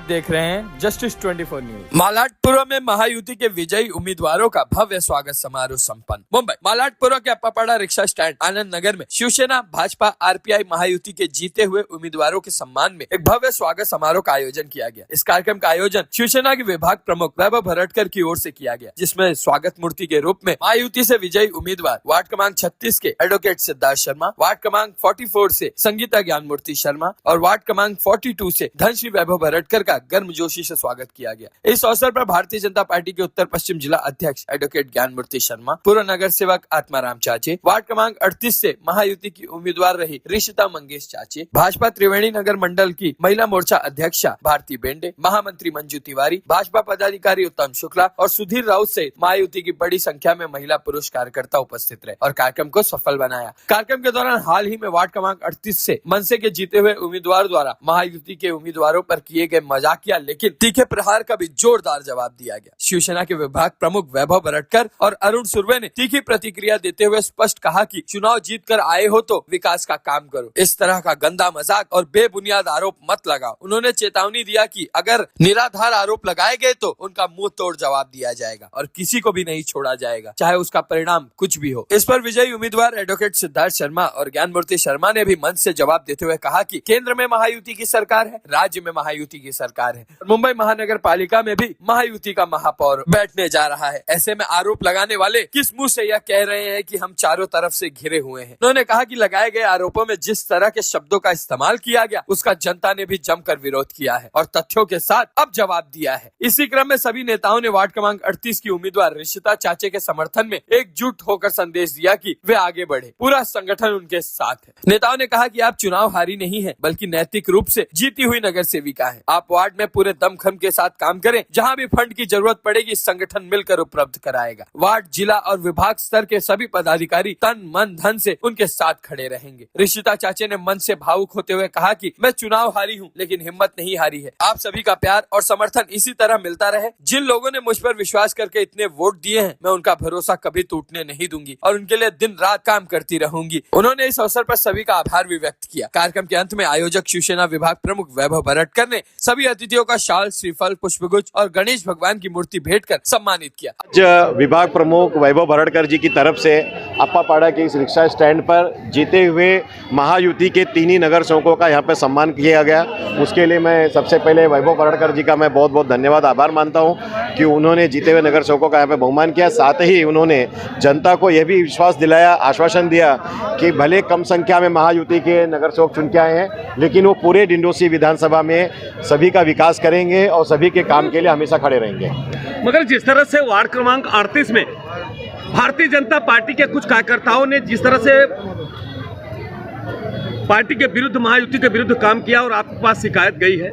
देख रहे हैं जस्टिस 24 न्यूज। मालाडपुरा में महायुति के विजयी उम्मीदवारों का भव्य स्वागत समारोह संपन्न। मुंबई मालाडपुरा के अप्पापाड़ा रिक्शा स्टैंड आनंद नगर में शिवसेना भाजपा आरपीआई महायुति के जीते हुए उम्मीदवारों के सम्मान में एक भव्य स्वागत समारोह का आयोजन किया गया। इस कार्यक्रम का आयोजन शिवसेना के विभाग प्रमुख वैभव भरटकर की ओर से किया गया, जिसमें स्वागत मूर्ति के रूप में महायुति से विजयी उम्मीदवार वार्ड क्रमांक 36 के एडवोकेट सिद्धार्थ शर्मा, वार्ड क्रमांक 44 से संगीता ज्ञानमूर्ति शर्मा और वार्ड क्रमांक 42 से धनश्री वैभव भरटकर का गर्मजोशी से स्वागत किया गया। इस अवसर पर भारतीय जनता पार्टी के उत्तर पश्चिम जिला अध्यक्ष एडवोकेट ज्ञानमूर्ति शर्मा, पूर्व नगर सेवक आत्माराम चाचे, वार्ड क्रमांक 38 से महायुति की उम्मीदवार रही ऋषिता मंगेश चाचे, भाजपा त्रिवेणी नगर मंडल की महिला मोर्चा अध्यक्षा भारती बेंडे, महामंत्री मंजू तिवारी, भाजपा पदाधिकारी उत्तम शुक्ला और सुधीर राउत सहित महायुति की बड़ी संख्या में महिला पुरुष कार्यकर्ता उपस्थित रहे और कार्यक्रम को सफल बनाया। कार्यक्रम के दौरान हाल ही में वार्ड क्रमांक 38 से मनसे के जीते हुए उम्मीदवार द्वारा महायुति के उम्मीदवारों पर किए गए मजाकिया लेकिन तीखे प्रहार का भी जोरदार जवाब दिया गया। शिवसेना के विभाग प्रमुख वैभव भरटकर और अरुण सुर्वे ने तीखी प्रतिक्रिया देते हुए स्पष्ट कहा कि चुनाव जीत कर आए हो तो विकास का काम करो, इस तरह का गंदा मजाक और बेबुनियाद आरोप मत लगाओ। उन्होंने चेतावनी दिया कि अगर निराधार आरोप लगाए गए तो उनका मुंह तोड़ जवाब दिया जाएगा और किसी को भी नहीं छोड़ा जाएगा, चाहे उसका परिणाम कुछ भी हो। इस पर विजयी उम्मीदवार एडवोकेट सिद्धार्थ शर्मा और ज्ञानमूर्ति शर्मा ने भी मंच से जवाब देते हुए कहा कि केंद्र में महायुति की सरकार है, राज्य में महायुति की सरकार है, मुंबई महानगर पालिका में भी महायुति का महापौर बैठने जा रहा है। ऐसे में आरोप लगाने वाले किस मुंह से यह कह रहे हैं कि हम चारों तरफ से घिरे हुए हैं। उन्होंने कहा कि लगाए गए आरोपों में जिस तरह के शब्दों का इस्तेमाल किया गया उसका जनता ने भी जमकर विरोध किया है और तथ्यों के साथ अब जवाब दिया है। इसी क्रम में सभी नेताओं ने वार्ड क्रमांक 38 की उम्मीदवार ऋषिता चाचे के समर्थन में एकजुट होकर संदेश दिया कि वे आगे बढ़े, पूरा संगठन उनके साथ है। नेताओं ने कहा कि आप चुनाव हारी नहीं है बल्कि नैतिक रूप से जीती हुई नगर सेविका है। आप वार्ड में पूरे दमखम के साथ काम करें, जहां भी फंड की जरूरत पड़ेगी संगठन मिलकर उपलब्ध कराएगा। वार्ड, जिला और विभाग स्तर के सभी पदाधिकारी तन मन धन से उनके साथ खड़े रहेंगे। ऋषिता चाचे ने मन से भावुक होते हुए कहा कि मैं चुनाव हारी हूं लेकिन हिम्मत नहीं हारी है। आप सभी का प्यार और समर्थन इसी तरह मिलता रहे। जिन लोगों ने मुझ पर विश्वास करके इतने वोट दिए हैं, मैं उनका भरोसा कभी टूटने नहीं दूंगी और उनके लिए दिन रात काम करती रहूंगी। उन्होंने इस अवसर पर सभी का आभार भी व्यक्त किया। कार्यक्रम के अंत में आयोजक शिवसेना विभाग प्रमुख वैभव भरटकर ने सभी अतिथियों का शाल, श्रीफल, पुष्पगुच्छ और गणेश भगवान की मूर्ति भेंट कर सम्मानित किया। आज विभाग प्रमुख वैभव भरटकर जी की तरफ से अप्पापाड़ा के इस रिक्शा स्टैंड पर जीते हुए महायुति के तीनों नगर सेवकों का यहाँ पे सम्मान किया गया। उसके लिए मैं सबसे पहले वैभव भरटकर जी का मैं बहुत बहुत धन्यवाद, आभार मानता हूँ कि उन्होंने जीते हुए नगर सेवकों का यहाँ पे बहुमान किया। साथ ही उन्होंने जनता को यह भी विश्वास दिलाया, आश्वासन दिया कि भले कम संख्या में महायुति के नगर सेवक चुन के आए हैं लेकिन वो पूरे डिंडोसी विधानसभा में सभी का विकास करेंगे और सभी के काम के लिए हमेशा खड़े रहेंगे। मगर जिस तरह से वार्ड क्रमांक 38 में भारतीय जनता पार्टी के कुछ कार्यकर्ताओं ने जिस तरह से पार्टी के विरुद्ध, महायुति के विरुद्ध काम किया और आपके पास शिकायत गई है,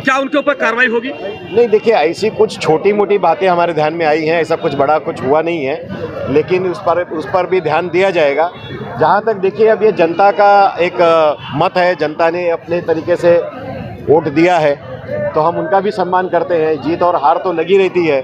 क्या उनके ऊपर कार्रवाई होगी? नहीं, देखिए ऐसी कुछ छोटी मोटी बातें हमारे ध्यान में आई हैं, ऐसा कुछ बड़ा कुछ हुआ नहीं है, लेकिन उस पर भी ध्यान दिया जाएगा। जहाँ तक देखिए अब ये जनता का एक मत है, जनता ने अपने तरीके से वोट दिया है तो हम उनका भी सम्मान करते हैं। जीत और हार तो लगी रहती है,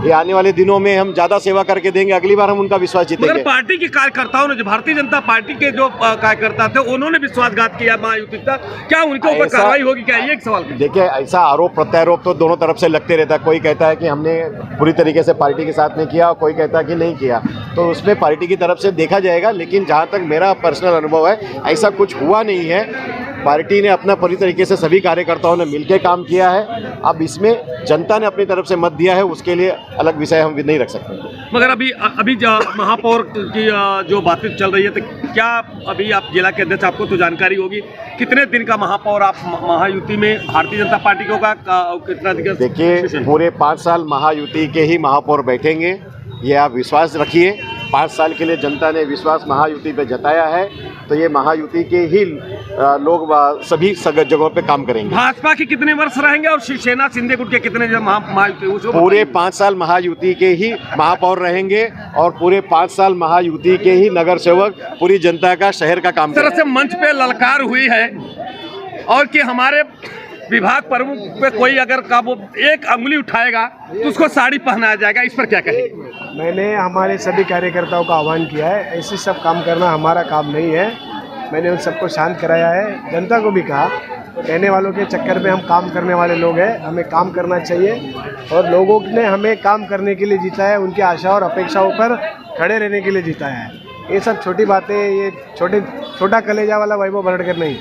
ये आने वाले दिनों में हम ज्यादा सेवा करके देंगे, अगली बार हम उनका विश्वास जीतेंगे। पार्टी के कार्यकर्ताओं ने, जो भारतीय जनता पार्टी के जो कार्यकर्ता थे, उन्होंने विश्वासघात किया महायुति का, क्या उनके ऊपर कार्रवाई होगी? क्या ये एक सवाल? देखिए ऐसा आरोप प्रत्यारोप तो दोनों तरफ से लगते रहता है। कोई कहता है कि हमने पूरी तरीके से पार्टी के साथ में किया और कोई कहता है कि नहीं किया, तो उसमें पार्टी की तरफ से देखा जाएगा। लेकिन जहाँ तक मेरा पर्सनल अनुभव है, ऐसा कुछ हुआ नहीं है। पार्टी ने अपना पूरी तरीके से सभी कार्यकर्ताओं ने मिलकर काम किया है। अब इसमें जनता ने अपनी तरफ से मत दिया है, उसके लिए अलग विषय हम नहीं रख सकते। मगर अभी महापौर की जो बातें चल रही है, तो क्या अभी आप जिला के अध्यक्ष, आपको तो जानकारी होगी, कितने दिन का महापौर आप महायुति में भारतीय जनता पार्टी को होगा, कितना दिन? देखिए पूरे 5 साल महायुति के ही महापौर बैठेंगे, ये आप विश्वास रखिए। 5 साल के लिए जनता ने विश्वास महायुति पे जताया है, तो ये महायुति के ही लोग सभी जगहों पे काम करेंगे। भाजपा के कितने वर्ष रहेंगे और शिवसेना शिंदे गुट के कितने महायुति? पूरे 5 साल महायुति के ही महापौर रहेंगे और पूरे 5 साल महायुति के ही नगर सेवक पूरी जनता का, शहर का काम करेंगे। इस तरह से मंच पे ललकार हुई है और कि हमारे विभाग प्रमुख पे कोई अगर का वो एक अंगुली उठाएगा तो उसको साड़ी पहनाया जाएगा, इस पर क्या कहेंगे? मैंने हमारे सभी कार्यकर्ताओं का आह्वान किया है, ऐसे सब काम करना हमारा काम नहीं है। मैंने उन सबको शांत कराया है, जनता को भी कहा कहने वालों के चक्कर में हम काम करने वाले लोग हैं। हमें काम करना चाहिए और लोगों ने हमें काम करने के लिए जीता है, उनकी आशा और अपेक्षाओं पर खड़े रहने के लिए जीता है। ये सब छोटी बातें, ये छोटा कलेजा वाला वैभव भरड़कर नहीं।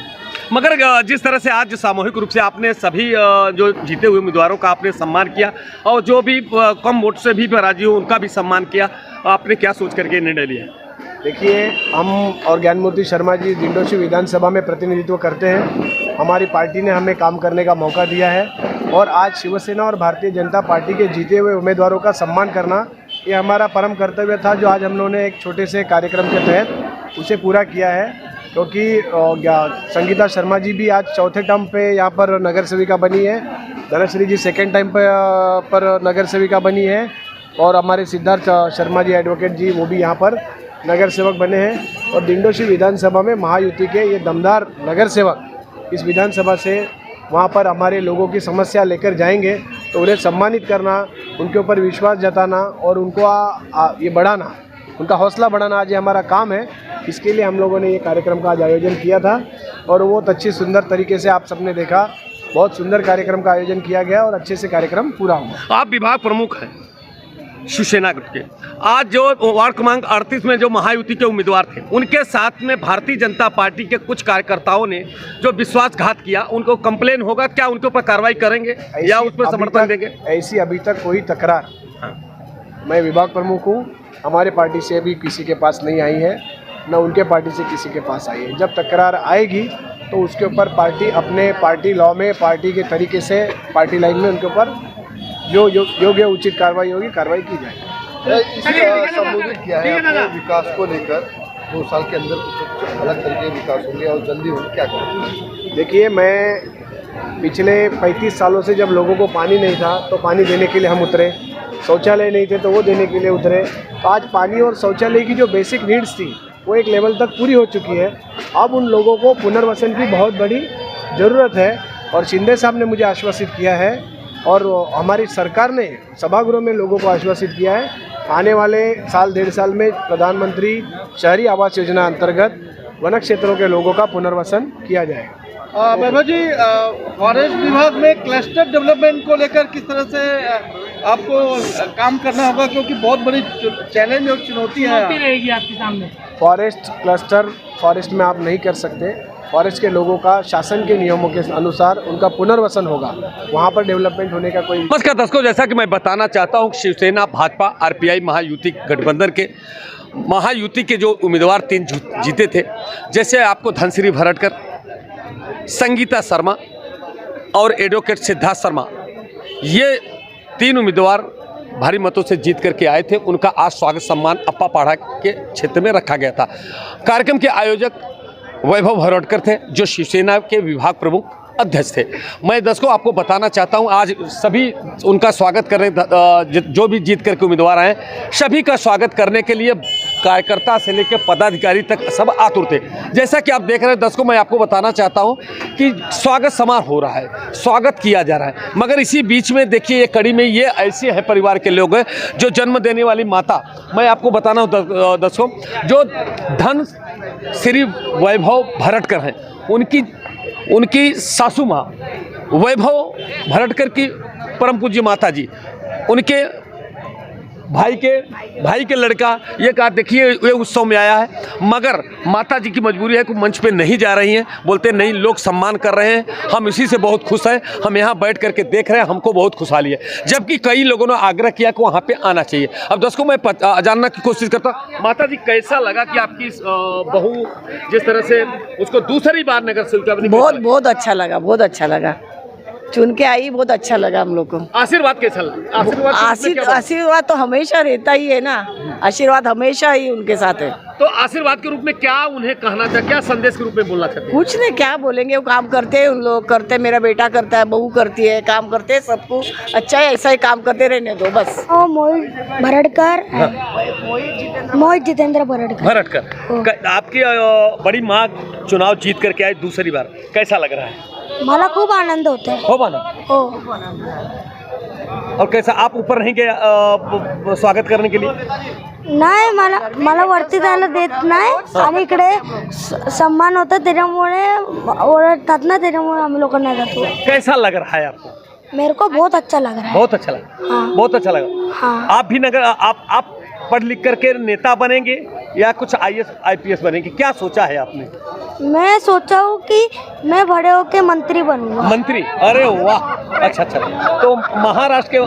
मगर जिस तरह से आज सामूहिक रूप से आपने सभी जो जीते हुए उम्मीदवारों का आपने सम्मान किया और जो भी कम वोट से भी पराजित हो उनका भी सम्मान किया, आपने क्या सोच करके निर्णय लिया? देखिए, हम और ज्ञानमूर्ति शर्मा जी दिंडोशी विधानसभा में प्रतिनिधित्व करते हैं। हमारी पार्टी ने हमें काम करने का मौका दिया है और आज शिवसेना और भारतीय जनता पार्टी के जीते हुए उम्मीदवारों का सम्मान करना ये हमारा परम कर्तव्य था, जो आज हम लोगों ने एक छोटे से कार्यक्रम के तहत उसे पूरा किया है। क्योंकि संगीता शर्मा जी भी आज चौथे टर्म पे यहाँ पर नगर सेविका बनी है, धनश्री जी सेकेंड टाइम पर नगर सेविका बनी है और हमारे सिद्धार्थ शर्मा जी एडवोकेट जी वो भी यहाँ पर नगर सेवक बने हैं। और दिंडोशी विधानसभा में महायुति के ये दमदार नगर सेवक इस विधानसभा से वहाँ पर हमारे लोगों की समस्या लेकर जाएंगे, तो उन्हें सम्मानित करना, उनके ऊपर विश्वास जताना और उनको ये बढ़ाना, उनका हौसला बढ़ाना आज ये हमारा काम है। इसके लिए हम लोगों ने ये कार्यक्रम का आज आयोजन किया था और वो बहुत अच्छी सुंदर तरीके से आप सबने देखा। बहुत सुंदर कार्यक्रम का आयोजन किया गया और अच्छे से कार्यक्रम पूरा हुआ। आप विभाग प्रमुख हैं शिवसेना ग्रुप के। आज जो वार्ड क्रमांक 38 में जो महायुति के उम्मीदवार थे, उनके साथ में भारतीय जनता पार्टी के कुछ कार्यकर्ताओं ने जो विश्वासघात किया, उनको कंप्लेन होगा क्या? उनके ऊपर कार्रवाई करेंगे या उस पर समर्थन देंगे? ऐसी अभी तक कोई तकरार, मैं विभाग प्रमुख हूँ, हमारे पार्टी से भी किसी के पास नहीं आई है, न उनके पार्टी से किसी के पास आई है। जब तकरार आएगी तो उसके ऊपर पार्टी अपने पार्टी लॉ में, पार्टी के तरीके से, पार्टी लाइन में उनके ऊपर जो योग्य उचित कार्रवाई होगी, कार्रवाई की जाएगी। संबोधित किया है अपने विकास को लेकर, 2 साल के अंदर कुछ अलग तरीके के विकास होंगे और जल्दी होंगे, क्या करेंगे? देखिए, मैं पिछले 35 सालों से जब लोगों को पानी नहीं था तो पानी देने के लिए हम उतरे, शौचालय नहीं थे तो वो देने के लिए उतरे। तो आज पानी और शौचालय की जो बेसिक नीड्स थी वो एक लेवल तक पूरी हो चुकी है। अब उन लोगों को पुनर्वसन की बहुत बड़ी ज़रूरत है और शिंदे साहब ने मुझे आश्वासित किया है और हमारी सरकार ने सभागृह में लोगों को आश्वासित किया है, आने वाले साल 1.5 साल में प्रधानमंत्री शहरी आवास योजना अंतर्गत वन क्षेत्रों के लोगों का पुनर्वसन किया जाएगा। वैभव जी, फॉरेस्ट विभाग में क्लस्टर डेवलपमेंट को लेकर किस तरह से आपको काम करना होगा, क्योंकि बहुत बड़ी चैलेंज और चुनौती रहेगी आपके सामने? फॉरेस्ट क्लस्टर फॉरेस्ट में आप नहीं कर सकते। फॉरेस्ट के लोगों का शासन के नियमों के अनुसार उनका पुनर्वसन होगा, वहाँ पर डेवलपमेंट होने का कोई। नमस्कार दर्शकों, जैसा कि मैं बताना चाहता हूँ, शिवसेना, भाजपा, आरपीआई महायुति गठबंधन के महायुति के जो उम्मीदवार 3 जीते थे, जैसे आपको धनश्री भरड़कर, संगीता शर्मा और एडवोकेट सिद्धार्थ शर्मा, ये 3 उम्मीदवार भारी मतों से जीत करके आए थे। उनका आज स्वागत सम्मान अप्पापाड़ा के क्षेत्र में रखा गया था। कार्यक्रम के आयोजक वैभव भरड़कर थे, जो शिवसेना के विभाग प्रमुख अध्यक्ष थे। मैं दर्शकों आपको बताना चाहता हूं, आज सभी उनका स्वागत करने, जो भी जीत करके उम्मीदवार आए, सभी का स्वागत करने के लिए कार्यकर्ता से लेकर पदाधिकारी तक सब आतुर थे। जैसा कि आप देख रहे हैं दर्शकों, मैं आपको बताना चाहता हूं कि स्वागत समारोह हो रहा है, स्वागत किया जा रहा है, मगर इसी बीच में देखिए ये कड़ी में ये ऐसे है परिवार के लोग हैं जो जन्म देने वाली माता, मैं आपको बताना हूँ दर्शकों, जो धन श्री वैभव भरड़कर हैं, उनकी सासू माँ वैभव भरड़कर की परम पूज्य माता जी, उनके भाई के लड़का, ये कहा देखिए ये उत्सव में आया है, मगर माता जी की मजबूरी है कि मंच पे नहीं जा रही हैं। बोलते नहीं, लोग सम्मान कर रहे हैं, हम इसी से बहुत खुश हैं, हम यहाँ बैठ करके देख रहे हैं, हमको बहुत खुशहाली है। जबकि कई लोगों ने आग्रह किया कि वहाँ पे आना चाहिए। अब दर्शकों मैं जानना की कोशिश करता हूँ, माता जी कैसा लगा कि आपकी बहू जिस तरह से उसको दूसरी बार नगर सेविका बनी? बहुत अच्छा लगा, बहुत अच्छा लगा, चुन के आई, बहुत अच्छा लगा हम लोग को। आशीर्वाद कैसा लगा? आशीर्वाद तो हमेशा रहता ही है ना, आशीर्वाद हमेशा ही उनके साथ है। तो आशीर्वाद के रूप में क्या उन्हें कहना था, क्या संदेश के रूप में बोलना चाहते हैं? कुछ नहीं, क्या बोलेंगे, वो काम करते हैं, उन लोग करते हैं, मेरा बेटा करता है, बहू करती है, काम करते हैं, सबको अच्छा है, ऐसा ही काम करते रहने दो बस। मोहित भरड़कर, मोहित जितेंद्र भरड़कर, आपकी बड़ी माँ चुनाव जीत करके आई दूसरी बार, कैसा लग रहा है? मला खूब आनंद होता है। हो बना हो। और कैसा आप ऊपर नहीं गए स्वागत करने के लिए? नाही मला वरती जायला देत नाही आणि इकडे सम्मान होतं त्याच्यामुळे ओरडतात ना त्याच्यामुळे आम्ही लोक नाही जातो. कैसा लग रहा है आपको? मेरे को बहुत अच्छा लग रहा है. बहुत अच्छा लगा, हाँ. बहुत अच्छा लगा. हाँ. आप भी नगर आप पढ़ लिख करके नेता बनेंगे या कुछ IAS IPS बनेंगे, क्या सोचा है आपने? मैं सोचा हूँ कि मैं बड़े होके मंत्री बनूंगा. मंत्री? अरे वाह, अच्छा. तो महाराष्ट्र के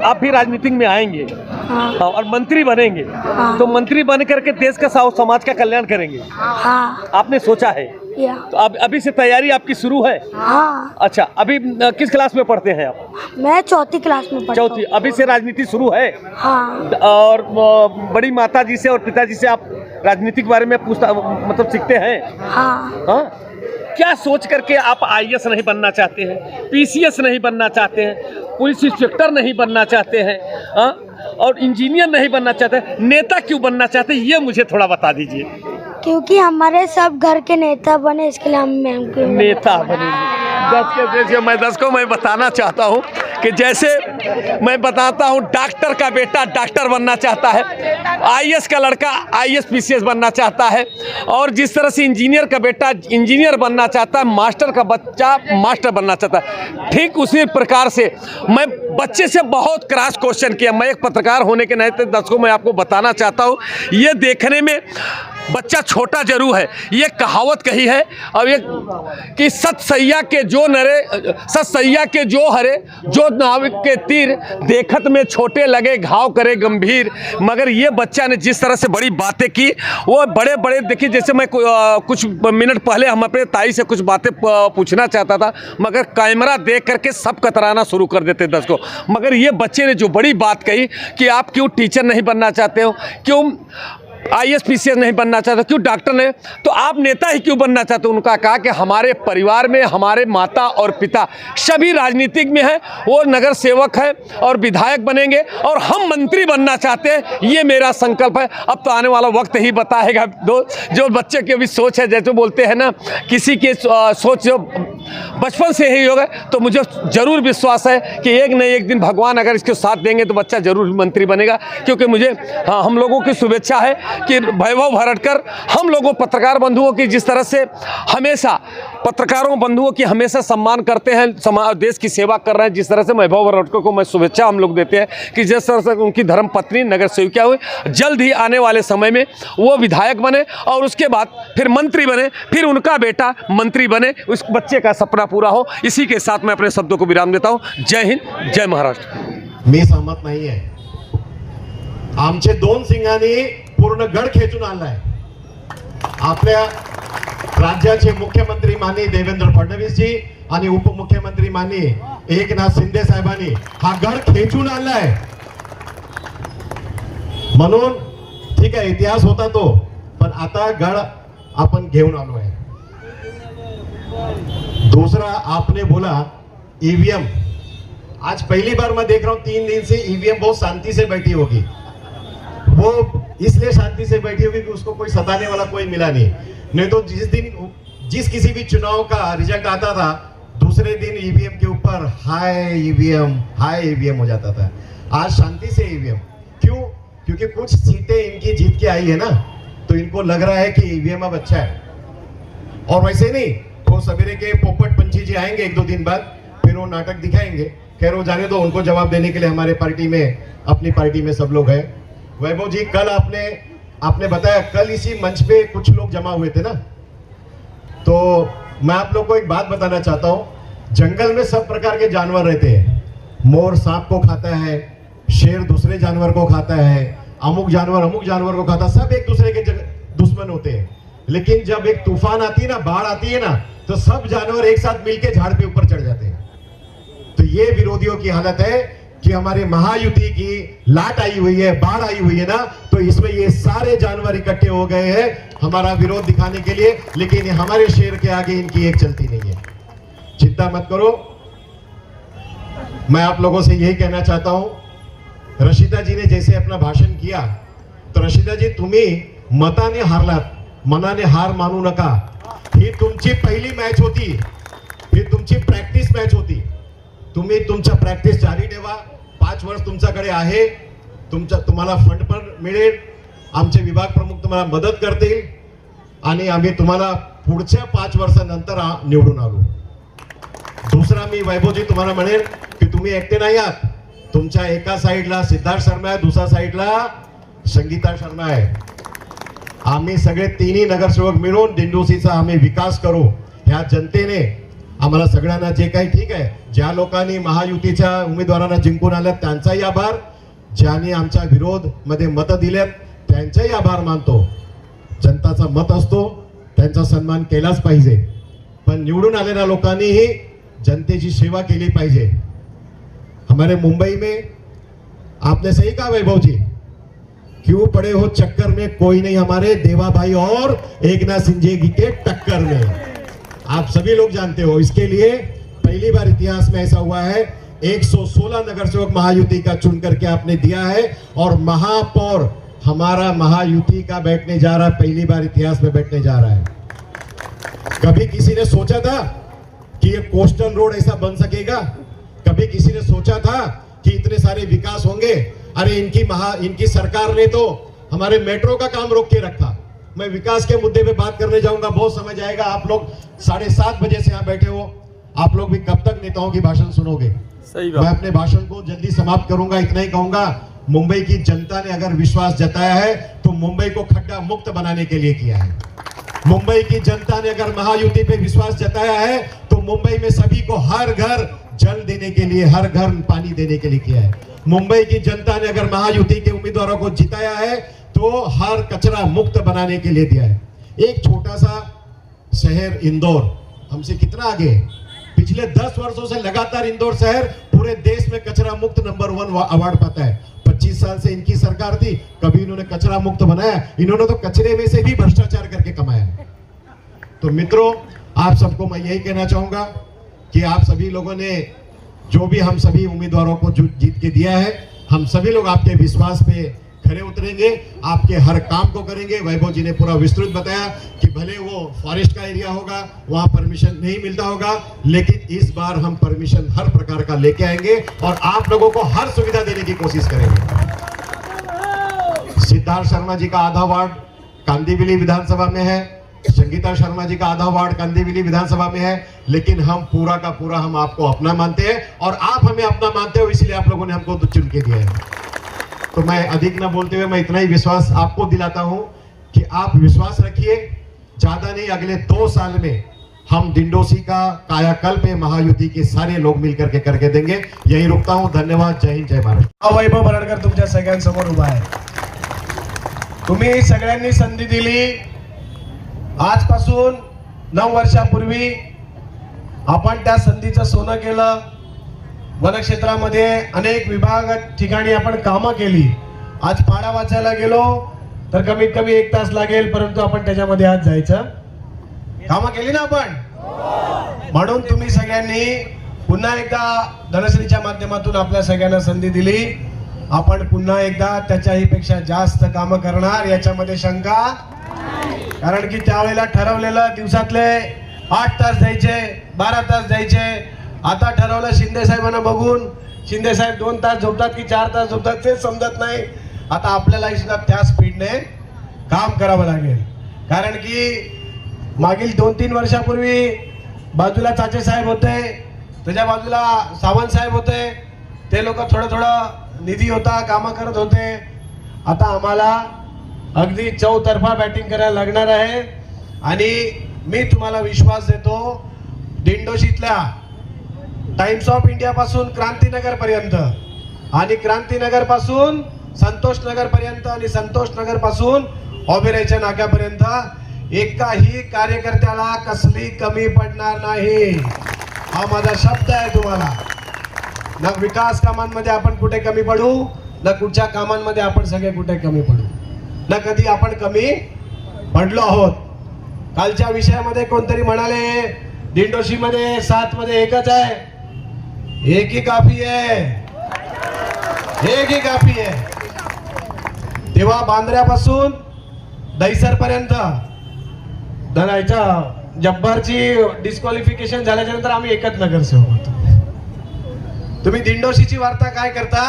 आप भी राजनीति में आएंगे? हाँ. हाँ, और मंत्री बनेंगे? हाँ. तो मंत्री बन करके देश का समाज का कल्याण करेंगे, हाँ. आपने सोचा है? या. तो अभी से तैयारी आपकी शुरू है? हाँ. अच्छा, अभी किस क्लास में पढ़ते हैं आप? मैं 4th क्लास में पढ़ता हूँ. चौथी. अभी से राजनीति शुरू है? हाँ. और बड़ी माता जी से और पिताजी से आप राजनीति के बारे में मतलब सीखते हैं? हाँ. हाँ. क्या सोच करके आप IAS नहीं बनना चाहते हैं, PCS नहीं बनना चाहते हैं, पुलिस इंस्पेक्टर नहीं बनना चाहते हैं, हाँ? और इंजीनियर नहीं बनना चाहते, नेता क्यों बनना चाहते हैं, ये मुझे थोड़ा बता दीजिए. क्योंकि हमारे सब घर के नेता बने इसके लिए हम मैम के नेता बनेंगे. 10 को मैं बताना चाहता हूँ कि जैसे मैं बताता हूँ, डॉक्टर का बेटा डॉक्टर बनना चाहता है, IAS का लड़का IAS PCS बनना चाहता है, और जिस तरह से इंजीनियर का बेटा इंजीनियर बनना चाहता है, मास्टर का बच्चा मास्टर बनना चाहता है, ठीक उसी प्रकार से मैं बच्चे से बहुत क्रॉस क्वेश्चन किया. मैं एक पत्रकार होने के नाते दर्शकों मैं आपको बताना चाहता हूँ, ये देखने में बच्चा छोटा जरूर है. ये कहावत कही है और ये कि सत सैया के जो हरे, जो नाविक के तीर, देखत में छोटे लगे घाव करे गंभीर. मगर ये बच्चा ने जिस तरह से बड़ी बातें की, वो बड़े देखिए, जैसे मैं कुछ मिनट पहले हम अपने ताई से कुछ बातें पूछना चाहता था, मगर कैमरा देख करके सब कतराना शुरू कर देते दर्शकों. मगर ये बच्चे ने जो बड़ी बात कही कि आप क्यों टीचर नहीं बनना चाहते हो, क्यों IAS PCS नहीं बनना चाहते, क्यों डॉक्टर नहीं, तो आप नेता ही क्यों बनना चाहते हो. उनका कहा कि हमारे परिवार में हमारे माता और पिता सभी राजनीतिक में हैं, वो नगर सेवक हैं और विधायक बनेंगे, और हम मंत्री बनना चाहते हैं, ये मेरा संकल्प है. अब तो आने वाला वक्त ही बताएगा. जो बच्चे की भी सोच है, जैसे बोलते हैं ना, किसी की सोच जो बचपन से ही होगा, तो मुझे ज़रूर विश्वास है कि एक न एक दिन भगवान अगर इसके साथ देंगे तो बच्चा ज़रूर मंत्री बनेगा. क्योंकि मुझे हम लोगों की शुभेच्छा है कि वैभव भरड़कर हम लोगों पत्रकार बंधुओं की जिस तरह से हमेशा पत्रकारों बंधुओं की हमेशा सम्मान करते हैं, समाज देश की सेवा कर रहे हैं, जिस तरह से वैभव भरड़कर को मैं शुभेच्छा हम लोग देते हैं कि जिस तरह से उनकी धर्म पत्नी नगर सेविका हुई, जल्द ही आने वाले समय में वो विधायक बने और उसके बाद फिर मंत्री बने, फिर उनका बेटा मंत्री बने, उस बच्चे का सपना पूरा हो. इसी के साथ मैं अपने शब्दों को विराम देता हूँ. जय हिंद, जय महाराष्ट्र. मी सहमत नाही आहे. आमचे 2 सिंहांनी पूर्ण गड खेचून आणलाय. आपल्या राज्याचे मुख्यमंत्री माननीय देवेंद्र फडणवीसजी आणि उपमुख्यमंत्री माननीय एकनाथ शिंदे साहेबांनी हा गड खेचून आणलाय. म्हणून ठीक आहे, इतिहास होता तो, पण आता गड आपण घेऊन आलो आहे. दूसरा, आपने बोला EVM. आज पहली बार मैं देख रहा हूं 3 दिन से EVM बहुत शांति से बैठी होगी. वो इसलिए शांति से बैठी होगी कि उसको कोई सताने वाला कोई मिला नहीं तो जिस किसी भी चुनाव का रिजल्ट आता था, दूसरे दिन EVM के ऊपर हाय EVM हो जाता था. आज शांति से EVM. क्यों? क्योंकि कुछ सीटें इनकी जीत के आई है ना, तो इनको लग रहा है कि EVM अब अच्छा है. और वैसे नहीं, वो सवेरे के पोपट पंछी जी आएंगे 1-2 दिन बाद, फिर वो नाटक दिखाएंगे. खैर वो जाने दो, उनको जवाब देने के लिए हमारे पार्टी में, अपनी पार्टी में सब लोग हैं. वैभव जी, कल आपने बताया, कल इसी मंच पे कुछ लोग जमा हुए थे ना, तो मैं आप लोग को एक बात बताना चाहता हूं. जंगल में सब प्रकार के जानवर रहते हैं. मोर सांप को खाता है, शेर दूसरे जानवर को खाता है, अमुक जानवर को खाता, सब एक दूसरे के दुश्मन होते हैं. लेकिन जब एक तूफान आती है ना, बाढ़ आती है ना, तो सब जानवर एक साथ मिलके झाड़ पे ऊपर चढ़ जाते हैं. तो ये विरोधियों की हालत है कि हमारे महायुति की लाट आई हुई है, बाढ़ आई हुई है ना, तो इसमें ये सारे जानवर इकट्ठे हो गए हैं हमारा विरोध दिखाने के लिए. लेकिन हमारे शेर के आगे इनकी एक चलती नहीं है. चिंता मत करो. मैं आप लोगों से यही कहना चाहता हूं, रशिदा जी ने जैसे अपना भाषण किया, तो रशिदा जी, तुम्ही मताने हारलात, मनाने हार मानू नका. ही तुमची पहिली मॅच होती, ही तुमची प्रॅक्टिस मॅच होती. तुम्ही तुमच्या प्रॅक्टिस जारी ठेवा. 5 वर्ष तुमच्याकडे आहे, तुम्हाला फंड पण मिळेल, आमचे विभाग प्रमुख तुम्हाला मदत करतील आणि आम्ही तुम्हाला पुढच्या 5 वर्षानंतर निवडून आलो. दुसरा मी वैभवजी तुम्हाला म्हणेल की तुम्ही एकटे नाही आहात. तुमच्या एका साईडला सिद्धार्थ शर्मा आहे, दुसऱ्या साईडला संगीता शर्मा आहे. आम्ही सगळे तिन्ही नगरसेवक मिळून दिंडोशीचा आम्ही विकास करू. ह्या जनतेने आम्हाला सगळ्यांना जे काही ठीक आहे, ज्या लोकांनी महायुतीच्या उमेदवारांना जिंकून आल्यात त्यांचाही आभार, ज्यांनी आमच्या विरोध मध्ये मतं दिलेत त्यांचाही आभार मानतो. जनताचा मत असतो, त्यांचा सन्मान केलाच पाहिजे. पण निवडून आलेल्या लोकांनीही जनतेची सेवा केली पाहिजे. हमारे मुंबई में आपने सही कहा वैभव जी, क्यों पड़े हो चक्कर में, कोई नहीं हमारे देवा भाई और एकनाथ सिंह जी के टक्कर में. आप सभी लोग जानते हो. इसके लिए पहली बार इतिहास में ऐसा हुआ है, 116 नगरसेवक महायुति का चुन करके आपने दिया है और महापौर हमारा महायुति का बैठने जा रहा है, पहली बार इतिहास में बैठने जा रहा है. कभी किसी ने सोचा था कि ये कोस्टल रोड ऐसा बन सकेगा? कभी किसी ने सोचा था कि इतने सारे विकास होंगे? अरे इनकी सरकार ने तो हमारे मेट्रो का काम रोक के रखा. मैं विकास के मुद्दे पे बात करने जाऊंगा, बहुत समय जाएगा. आप लोग 7:30 बजे से यहाँ बैठे हो, आप लोग भी कब तक नेताओं की भाषण सुनोगे? सही मैं अपने भाषण को जल्दी समाप्त करूंगा. इतना ही कहूंगा, मुंबई की जनता ने अगर विश्वास जताया है तो मुंबई को खड्डा मुक्त बनाने के लिए किया है. मुंबई की जनता ने अगर महायुति पे विश्वास जताया है तो मुंबई में सभी को हर घर जल देने के लिए, हर घर पानी देने के लिए किया है. मुंबई की जनता ने अगर महायुति के उम्मीदवारों को जिताया है तो हर कचरा मुक्त बनाने के लिए दिया है. एक छोटा सा शहर इंदौर हमसे कितना आगे है. पिछले 10 वर्षों से लगातार इंदौर शहर पूरे देश में कचरा मुक्त नंबर 1 अवार्ड पाता है. 25 साल से इनकी सरकार थी, कभी इन्होंने कचरा मुक्त बनाया? इन्होंने तो कचरे में से भी भ्रष्टाचार करके कमाया. तो मित्रों, आप सबको मैं यही कहना चाहूंगा कि आप सभी लोगों ने जो भी हम सभी उम्मीदवारों को जीत के दिया है, हम सभी लोग आपके विश्वास पे खरे उतरेंगे, आपके हर काम को करेंगे. वैभव जी ने पूरा विस्तृत बताया कि भले वो फॉरेस्ट का एरिया होगा, वहां परमिशन नहीं मिलता होगा, लेकिन इस बार हम परमिशन हर प्रकार का लेके आएंगे और आप लोगों को हर सुविधा देने की कोशिश करेंगे. सिद्धार्थ शर्मा जी का आधा वार्ड कांदीवली विधानसभा में है, संगीता शर्मा जी का आधा वार्ड कांदीवली विधानसभा में है, लेकिन हम पूरा का पूरा हम आपको अपना मानते हैं और आप हमें अपना मानते हो, इसलिए आप लोगों ने हमको चुन के दिया है. तो मैं अधिक न बोलते हुए मैं इतना ही विश्वास आपको दिलाता हूं कि आप विश्वास रखिए. ज्यादा नहीं, अगले 2 साल में हम दिंडोशी का कायाकल्प महायुति के सारे लोग मिलकर के करके देंगे. यही रुकता हूं. धन्यवाद. जय हिंद, जय महाराष्ट्र. वैभव बरडकर तुमच्या सगळ्यांसमोर उभा आहे. तुम्ही सगळ्यांनी संधी दिली. आजपासून 9 वर्षापूर्वी आपण त्या संधीचं सोनं केलं. वनक्षेत्रामध्ये अनेक विभाग ठिकाणी आपण कामं केली. आज पाडा वाचायला गेलो तर कमीत कमी 1 तास लागेल, परंतु आपण त्याच्यामध्ये आज जायचं. कामं केली ना आपण. म्हणून तुम्ही सगळ्यांनी पुन्हा एकदा धनश्रीच्या माध्यमातून आपल्या सगळ्यांना संधी दिली. आपण पुन्हा एकदा त्याच्याही पेक्षा जास्त कामं करणार याच्यामध्ये शंका. कारण की त्यावेळेला ठरवलेलं दिवसातले 8 तास द्यायचे, 12 तास द्यायचे. आता ठरवलं शिंदे साहेबांना बघून, शिंदे साहेब 2 तास झोपतात की 4 तास झोपतात तेच समजत नाही. आता आपल्याला सुद्धा त्या स्पीडने काम करावं लागेल. कारण की मागील 2-3 वर्षापूर्वी बाजूला चाचे साहेब होते, त्याच्या बाजूला सावंत साहेब होते. ते लोक थोडं निधी होता, कामं करत होते. आता आम्हाला अगदी चौतर्फा बॅटिंग करायला लागणार आहे. आणि मी तुम्हाला विश्वास देतो, दिंडोशीतल्या टाइम्स ऑफ इंडिया पासून क्रांतीनगर पर्यंत आणि क्रांतीनगर पासून संतोष नगर पर्यंत आणि संतोष नगर पासून ओबेरायच्या नाक्यापर्यंत एकाही कार्यकर्त्याला कसली कमी पडणार नाही. हा माझा शब्द आहे तुम्हाला. ना विकास कामांमध्ये आपण कुठे कमी पडू, ना कुठच्या कामांमध्ये आपण सगळे कुठे कमी पडू, ना कधी आपण कमी पडलो आहोत. कालच्या विषयामध्ये कोणतरी म्हणाले दिंडोशी मध्ये 7 मध्ये एकच आहे. एक ही काफी है, एक ही काफी है. तेव्हा बांद्र्यापासून दहिसर पर्यंत जब्बारची डिस्क्वालिफिकेशन झाल्याच्या नंतर आम्ही एकच नगरसेवक होतो. तुम्ही दिंडोशीची वार्ता काय करता?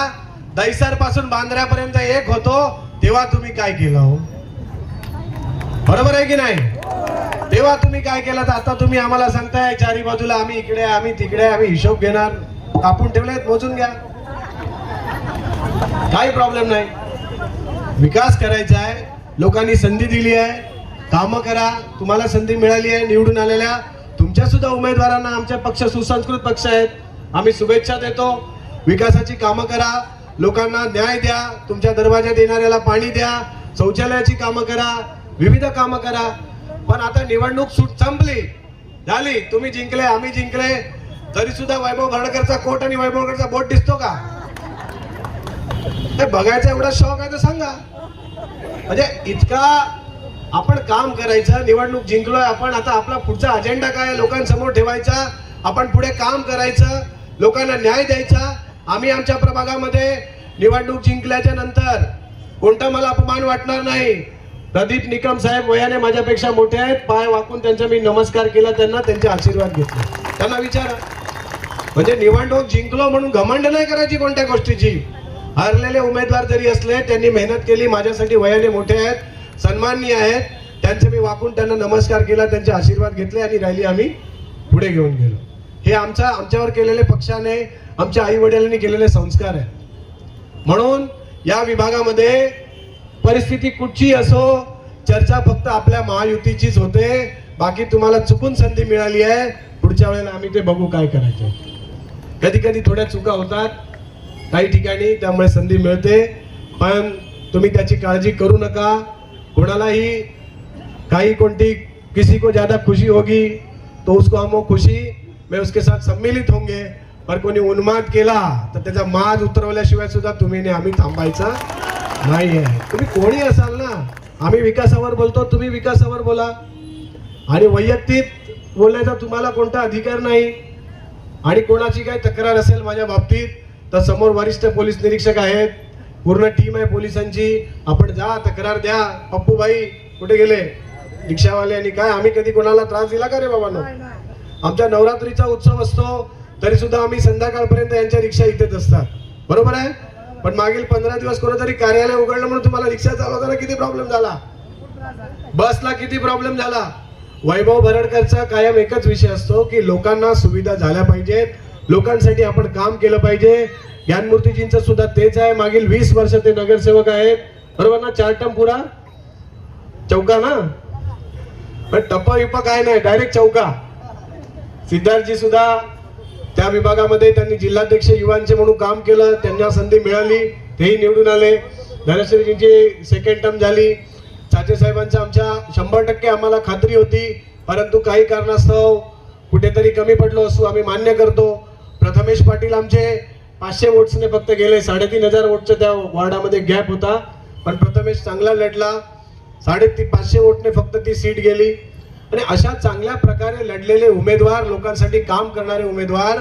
दहिसर पासून बांद्र्यापर्यंत एक होतो, तेव्हा तुम्ही काय केलं हो? बरोबर आहे की नाही? तेव्हा तुम्ही काय केलं? तर आता तुम्ही आम्हाला सांगताय चारी बाजूला आम्ही इकडे आम्ही तिकडे, आम्ही हिशोब घेणार. कापून ठेवलेत, मोजून घ्या, काही प्रॉब्लेम नाही. विकास करायचा आहे, लोकांनी संधी दिली आहे, कामं करा. तुम्हाला संधी मिळाली आहे, निवडून आलेल्या तुमच्या सुद्धा उमेदवारांना आमच्या पक्ष सुसंस्कृत पक्ष आहेत, आम्ही शुभेच्छा देतो. विकासाची कामं करा, लोकांना न्याय द्या, तुमच्या दरवाज्यात येणाऱ्याला पाणी द्या, शौचालयाची कामं करा, विविध कामं करा. पण आता निवडणूक संपली झाली, तुम्ही जिंकले, आम्ही जिंकले, तरी सुद्धा वैभव भरडकरचा कोट आणि वैभव भरडकरचा बोट दिसतो का? ते बघायचा एवढा शौक आहे तर सांगा. म्हणजे इतका आपण काम करायचं, निवडणूक जिंकलोय आपण, आता आपला पुढचा अजेंडा काय लोकांसमोर ठेवायचा, आपण पुढे काम करायचं, लोकांना न्याय द्यायचा. आम्ही आमच्या प्रभागामध्ये निवडणूक जिंकल्याच्या नंतर कोणता मला अपमान वाटणार नाही. प्रदीप निकम साहेब वयाने माझ्यापेक्षा मोठे आहेत, पाय वाकून त्यांचा मी नमस्कार केला, त्यांना त्यांचे आशीर्वाद घेतले. त्यांना विचारा. म्हणजे निवडणूक जिंकलो म्हणून घमंड नाही करायची कोणत्या गोष्टीची. हरलेले उमेदवार जरी असले, त्यांनी मेहनत केली, माझ्यासाठी वयाने मोठे आहेत, सन्माननीय आहेत, त्यांचे मी वाकून त्यांना नमस्कार केला, त्यांचे आशीर्वाद घेतले आणि रॅली आम्ही पुढे घेऊन गेलो. हे आमच्यावर केलेले पक्षाने, आमच्या आई वडिलांनी केलेले संस्कार आहेत. म्हणून या विभागामध्ये परिस्थिती कुठची असो, चर्चा फक्त आपल्या महायुतीचीच होते. बाकी तुम्हाला चुकून संधी मिळाली आहे, पुढच्या वेळेला आम्ही ते बघू काय करायचं. कधी कधी थोड्या चुका होतात काही ठिकाणी, त्यामुळे संधी मिळते, पण तुम्ही त्याची काळजी करू नका. कोणालाही काही कोणती किसी को ज्यादा खुशी होगी तो उसको हम खुशी में उसके साथ सम्मिलित होंगे. पर कोणी उन्माद केला तर त्याचा माज उतरवल्याशिवाय सुद्धा तुम्ही आम्ही थांबायचा नाही आहे. तुम्ही कोणी असाल ना, आम्ही विकासावर बोलतो, तुम्ही विकासावर बोला. आणि वैयक्तिक बोलण्याचा तुम्हाला कोणता अधिकार नाही. आणि कोणाची काही तक्रार असेल माझ्या बाबतीत तर समोर वरिष्ठ पोलीस निरीक्षक आहेत, पूर्ण टीम आहे पोलिसांची, आपण जा तक्रार द्या. पप्पूबाई कुठे गेले रिक्षावाले? आणि काय आम्ही कधी कोणाला त्रास दिला का रे बाबांनो? आमच्या नवरात्रीचा उत्सव असतो तरी सुद्धा आम्ही संध्याकाळपर्यंत यांच्या रिक्षा इथेच असतात, बरोबर आहे. पण मागील 15 दिवस कोणतरी कार्यालय उघडलं म्हणून तुम्हाला रिक्षा चालवताना किती प्रॉब्लेम झाला, बसला किती प्रॉब्लेम झाला. वैभव भरडकरचा कायम एकच विषय असतो की लोकांना सुविधा झाल्या पाहिजेत, लोकांसाठी आपण काम केलं पाहिजे. ज्ञानमूर्तीजींचं सुद्धा तेच आहे. मागील 20 वर्ष ते नगरसेवक आहेत, बरोबर ना? 4 टर्म पुरा चौका ना, पण टप्पा विप्पा काय नाही, डायरेक्ट चौका. सिद्धार्थजी सुद्धा त्या विभागामध्ये त्यांनी जिल्हाध्यक्ष युवांचे म्हणून काम केलं, त्यांना संधी मिळाली, तेही निवडून आले. धनश्रीजींची सेकंड टर्म झाली. चाचे साहेबांचा आमच्या 100% आम्हाला खात्री होती, परंतु काही कारणास्तव कुठेतरी कमी पडलो असू, आम्ही मान्य करतो. प्रथमेश पाटील आमचे 500 वोट्सने फक्त गेले, 3500 वोटच्या त्या वॉर्डामध्ये गॅप होता, पण प्रथमेश चांगला लढला. 550 वोटने फक्त ती सीट गेली. आणि अशा चांगल्या प्रकारे लढलेले उमेदवार, लोकांसाठी काम करणारे उमेदवार,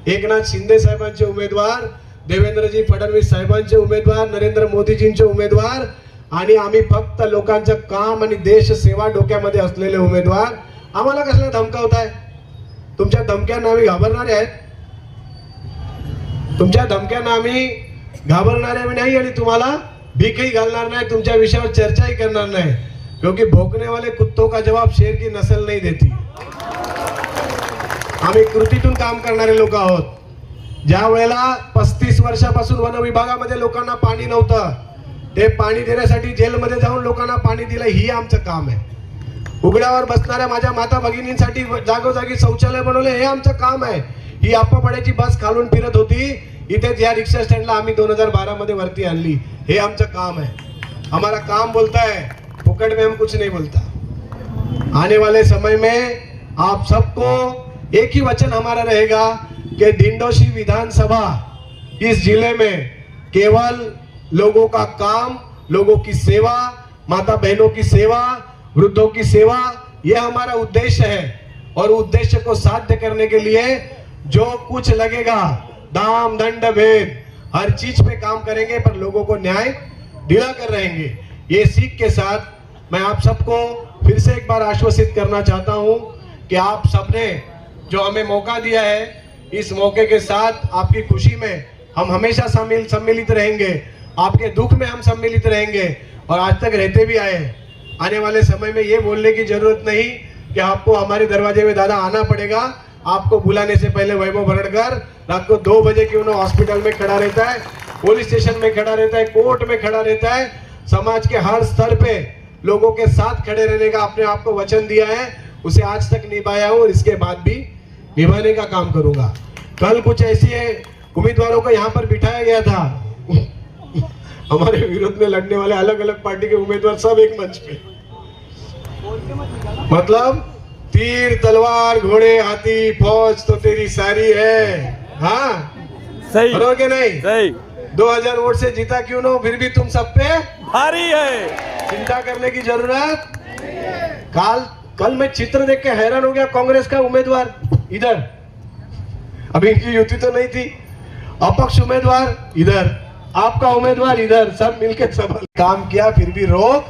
एकनाथ शिंदे साहेबांचे उमेदवार, देवेंद्रजी फडणवीस साहेबांचे उमेदवार, नरेंद्र मोदीजींचे उमेदवार, आणि आम्ही फक्त लोकांचं काम आणि देश सेवा डोक्यामध्ये असलेले उमेदवार. आम्हाला कशाला धमकावताय? तुमच्या धमक्यांना आम्ही घाबरणारे आहेत? तुमच्या धमक्यांना आम्ही घाबरणारे नाही आणि तुम्हाला भीकही घालणार नाही, तुमच्या विषयावर चर्चाही करणार नाही. क्योंकि भोकने वाले कुत्तों का जवाब शेर की नस्ल नहीं देती. आम्ही कृतीतून काम करणारे लोक आहोत. ज्या वेळेला 35 वर्षापासून वन विभागामध्ये लोकांना पाणी नव्हतं, ते पाणी देण्यासाठी जेलमध्ये जाऊन लोकांना पाणी दिलं, ही आमचं काम आहे. उघड्यावर बसणाऱ्या माझ्या माता भगिनींसाठी जागोजागी शौचालय बनवले, हे आमचं काम आहे. ही आप्पापाड्याची बस खालून फिरत होती, इथेच या रिक्षा स्टँडला आम्ही 2012 मध्ये वरती आणली, हे आमचं काम है. हमारा काम बोलता है, फुकट में हम कुछ नहीं बोलता. आने वाले समय में आप सबको एक ही वचन हमारा रहेगा कि दिंडोशी विधानसभा इस जिले में केवल लोगों का काम, लोगों की सेवा, माता बहनों की सेवा, वृद्धों की सेवा, यह हमारा उद्देश्य है. और उद्देश्य को साध्य करने के लिए जो कुछ लगेगा, दाम दंड भेद, हर चीज पे काम करेंगे, पर लोगों को न्याय दिलाकर रहेंगे. ये सीख के साथ मैं आप सबको फिर से एक बार आश्वासित करना चाहता हूं कि आप सबने जो हमें मौका दिया है, इस मौके के साथ आपकी खुशी में हम हमेशा सम्मिलित रहेंगे. आपके दुख में हम सम्मिलित रहेंगे और आज तक रहते भी आए हैं। आने वाले समय में ये बोलने की जरूरत नहीं कि आपको हमारे दरवाजे में दादा आना पड़ेगा। आपको बुलाने से पहले वैभव भरड़कर रात को 2 बजे क्यों ना हॉस्पिटल में खड़ा रहता है, पुलिस स्टेशन में खड़ा रहता है, कोर्ट में खड़ा रहता है। समाज के हर स्तर पे लोगों के साथ खड़े रहने का अपने आप को वचन दिया है, उसे आज तक निभाया हूँ और इसके बाद भी निभाने का काम करूंगा। कल कुछ ऐसे उम्मीदवारों को यहाँ पर बिठाया गया था, हमारे विरोध में लड़ने वाले अलग अलग पार्टी के उम्मीदवार सब एक मंच पे, मतलब तीर तलवार घोड़े हाथी फौज तो तेरी सारी है। हाँ सही बरोबर के नहीं? सही 2000 वोट से जीता क्यों ना हो, फिर भी तुम सब पे भारी है। चिंता करने की जरूरत। कल मैं चित्र देख के हैरान हो गया। कांग्रेस का उम्मीदवार इधर, अभी इनकी युति तो नहीं थी, अपक्ष उम्मीदवार इधर, आपका उम्मीदवार इधर, सब मिलके सब काम किया फिर भी रोक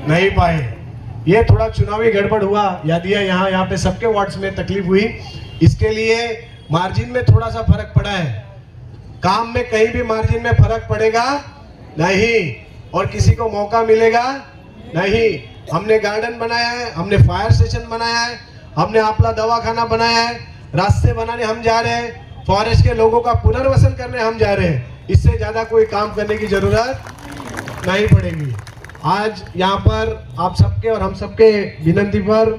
नहीं पाए। ये थोड़ा चुनावी गड़बड़ हुआ, याद है, यहाँ पे सबके वार्ड्स में तकलीफ हुई। इसके लिए मार्जिन में थोड़ा सा फर्क पड़ा है। काम में कहीं भी मार्जिन में फर्क पड़ेगा नहीं और किसी को मौका मिलेगा नहीं। हमने गार्डन बनाया है, हमने फायर स्टेशन बनाया है, हमने आपला दवाखाना बनाया है, रास्ते बनाने हम जा रहे हैं, फॉरेस्ट के लोगों का पुनर्वसन करने हम जा रहे हैं। इससे ज्यादा कोई काम करने की जरूरत नहीं पड़ेगी। आज यहाँ पर आप सबके और हम सबके विनंती पर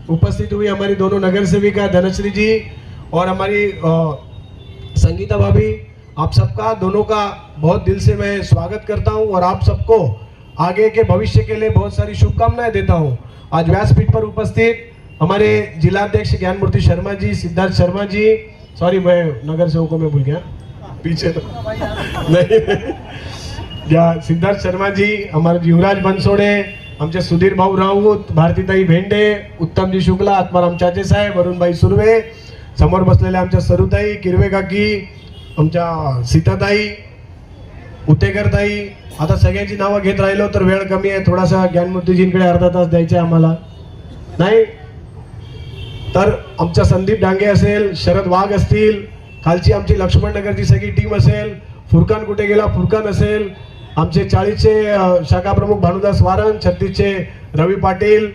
उपस्थित हुई हमारी दोनों नगर सेविका धनश्री जी और हमारी संगीता भाभी, आप सबका दोनों का बहुत दिल से मैं स्वागत करता हूं और आप सबको आगे के भविष्य के लिए बहुत सारी शुभकामनाएं देता हूं। आज व्यासपीठ पर उपस्थित हमारे जिलाध्यक्ष ज्ञानमूर्ति शर्मा जी, सिद्धार्थ शर्मा जी, सॉरी मैं नगर सेवकों में भूल गया पीछे तो नहीं या सिद्धार्थ शर्मा जी, हमारे युवराज बनसोडे, आमचे सुधीर भाऊ राऊत, भारतीताई भेंडे, उत्तमजी शुक्ला, आत्माराम चाचे साहेब, वरुणभाई सुर्वे, समोर बसलेले आमच्या सरुताई, किरवे काकी, आमच्या सीताताई, उतेकरताई, आता सगळ्यांची नावं घेत राहिलो तर वेळ कमी आहे, थोडासा ज्ञानमूर्तीजींकडे अर्धा तास द्यायचा आहे आम्हाला नाही तर आमचा संदीप डांगे असेल, शरद वाघ असतील, खालची आमची लक्ष्मण नगरची सगळी टीम असेल, फुरकान कुठे गेला फुरकान असेल, आमचे 40चे शाखा प्रमुख भानुदास वारन, 36चे रवी पाटील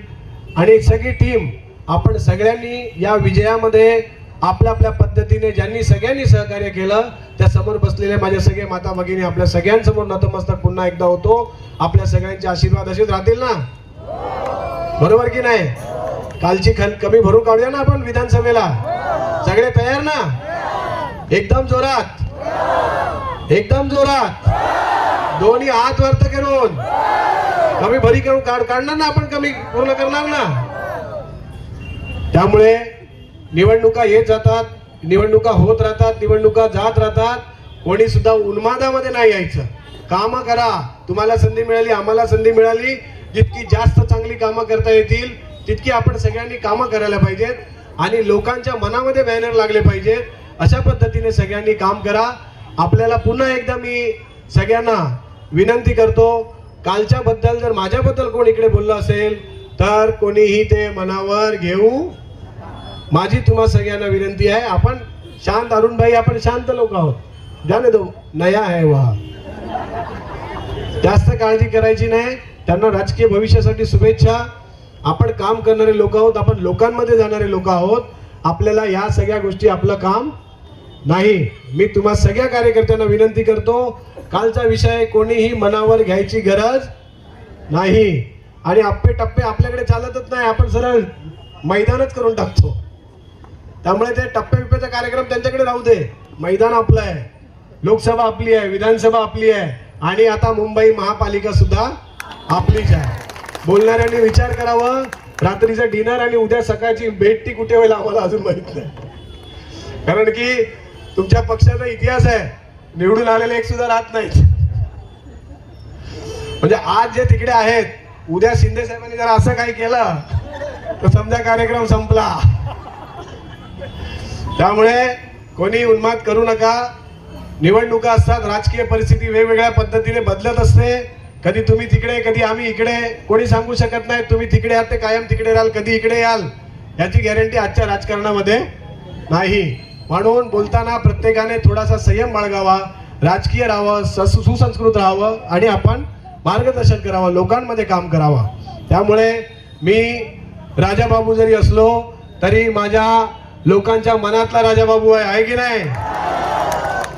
आणि सगळी टीम, आपण सगळ्यांनी या विजयामध्ये आपल्या आपल्या पद्धतीने ज्यांनी सगळ्यांनी सहकार्य केलं त्या समोर बसलेले माझे सगळे माता भगिनी आपल्या सगळ्यांसमोर नतमस्तक पुन्हा एकदा होतो। आपल्या सगळ्यांचे आशीर्वाद असेच राहतील ना, बरोबर की नाही? कालची कमी भरून काढूया ना आपण विधानसभेला, सगळे तयार ना? एकदम जोरात, एकदम जोरात, दोन्ही हात वरत करून कमी भरी करून काढणार ना आपण, कमी पूर्ण करणार ना? त्यामुळे निवडणुका येत जातात, निवडणुका होत राहतात, निवडणुका जात राहतात, कोणी सुद्धा उन्मादामध्ये नाही यायचं। कामं करा, तुम्हाला संधी मिळाली, आम्हाला संधी मिळाली, जितकी जास्त चांगली कामं करता येतील तितकी आपण सगळ्यांनी कामं करायला पाहिजेत आणि लोकांच्या मनामध्ये बॅनर लागले पाहिजेत, अशा पद्धतीने सगळ्यांनी काम करा। आपल्याला पुन्हा एकदा मी सगळ्यांना विनंती करतो, कालच्या बद्दल जर माझ्याबद्दल कोण इकडे बोललं असेल तर कोणीही ते मनावर घेऊ। माझी तुम्हा सगळ्यांना विनंती आहे, आपण शांत, अरुण भाई आपण शांत लोक आहोत, जाने दो, नया है वहा, जास्त काळजी करायची नाही। त्यांना राजकीय भविष्यासाठी शुभेच्छा। आपण काम करणारे लोक आहोत, आपण लोकांमध्ये जाणारे लोक आहोत, आपल्याला या सगळ्या गोष्टी आपलं काम नाही। मी तुम्हा सगळ्या कार्यकर्त्यांना विनंती करतो, कालचा विषय कोणीही मनावर घ्यायची गरज नाही आणि अप्पे टप्पे आपल्याकडे चालतच नाही, आपण सरळ मैदानच करून टाकतो। त्यामुळे ते टप्पे बिप्प्याचा कार्यक्रम त्यांच्याकडे राहू दे, मैदान आपलं आहे, लोकसभा आपली आहे, विधानसभा आपली आहे आणि आता मुंबई महापालिका सुद्धा आपलीच आहे। बोलणाऱ्यांनी विचार करावं, रात्रीचं डिनर आणि उद्या सकाळची भेट ती कुठे होईल आम्हाला अजून माहित नाही, कारण की तुमच्या पक्षाचा इतिहास आहे, निवडून आलेले एक सुद्धा राहत नाहीत। म्हणजे आज जे तिकडे आहेत, उद्या शिंदे साहेबांनी जर असं काही केलं तर समजा कार्यक्रम संपला। त्यामुळे कोणी उन्माद करू नका, निवडणुका असतात, राजकीय परिस्थिती वेगवेगळ्या पद्धतीने बदलत असते, कधी तुम्ही तिकडे कधी आम्ही इकडे, कोणी सांगू शकत नाही तुम्ही तिकडे आहात ते कायम तिकडे राहाल, कधी इकडे याल, याची गॅरंटी आजच्या राजकारणामध्ये नाही। म्हणून बोलताना प्रत्येकाने थोडासा संयम बाळगावा, राजकीय राहावं, सुसंस्कृत राहावं आणि आपण मार्गदर्शन करावं, लोकांमध्ये काम करावं. त्यामुळे मी राजाबाबू जरी असलो तरी माझ्या लोकांच्या मनातला राजाबाबू आहे की नाही?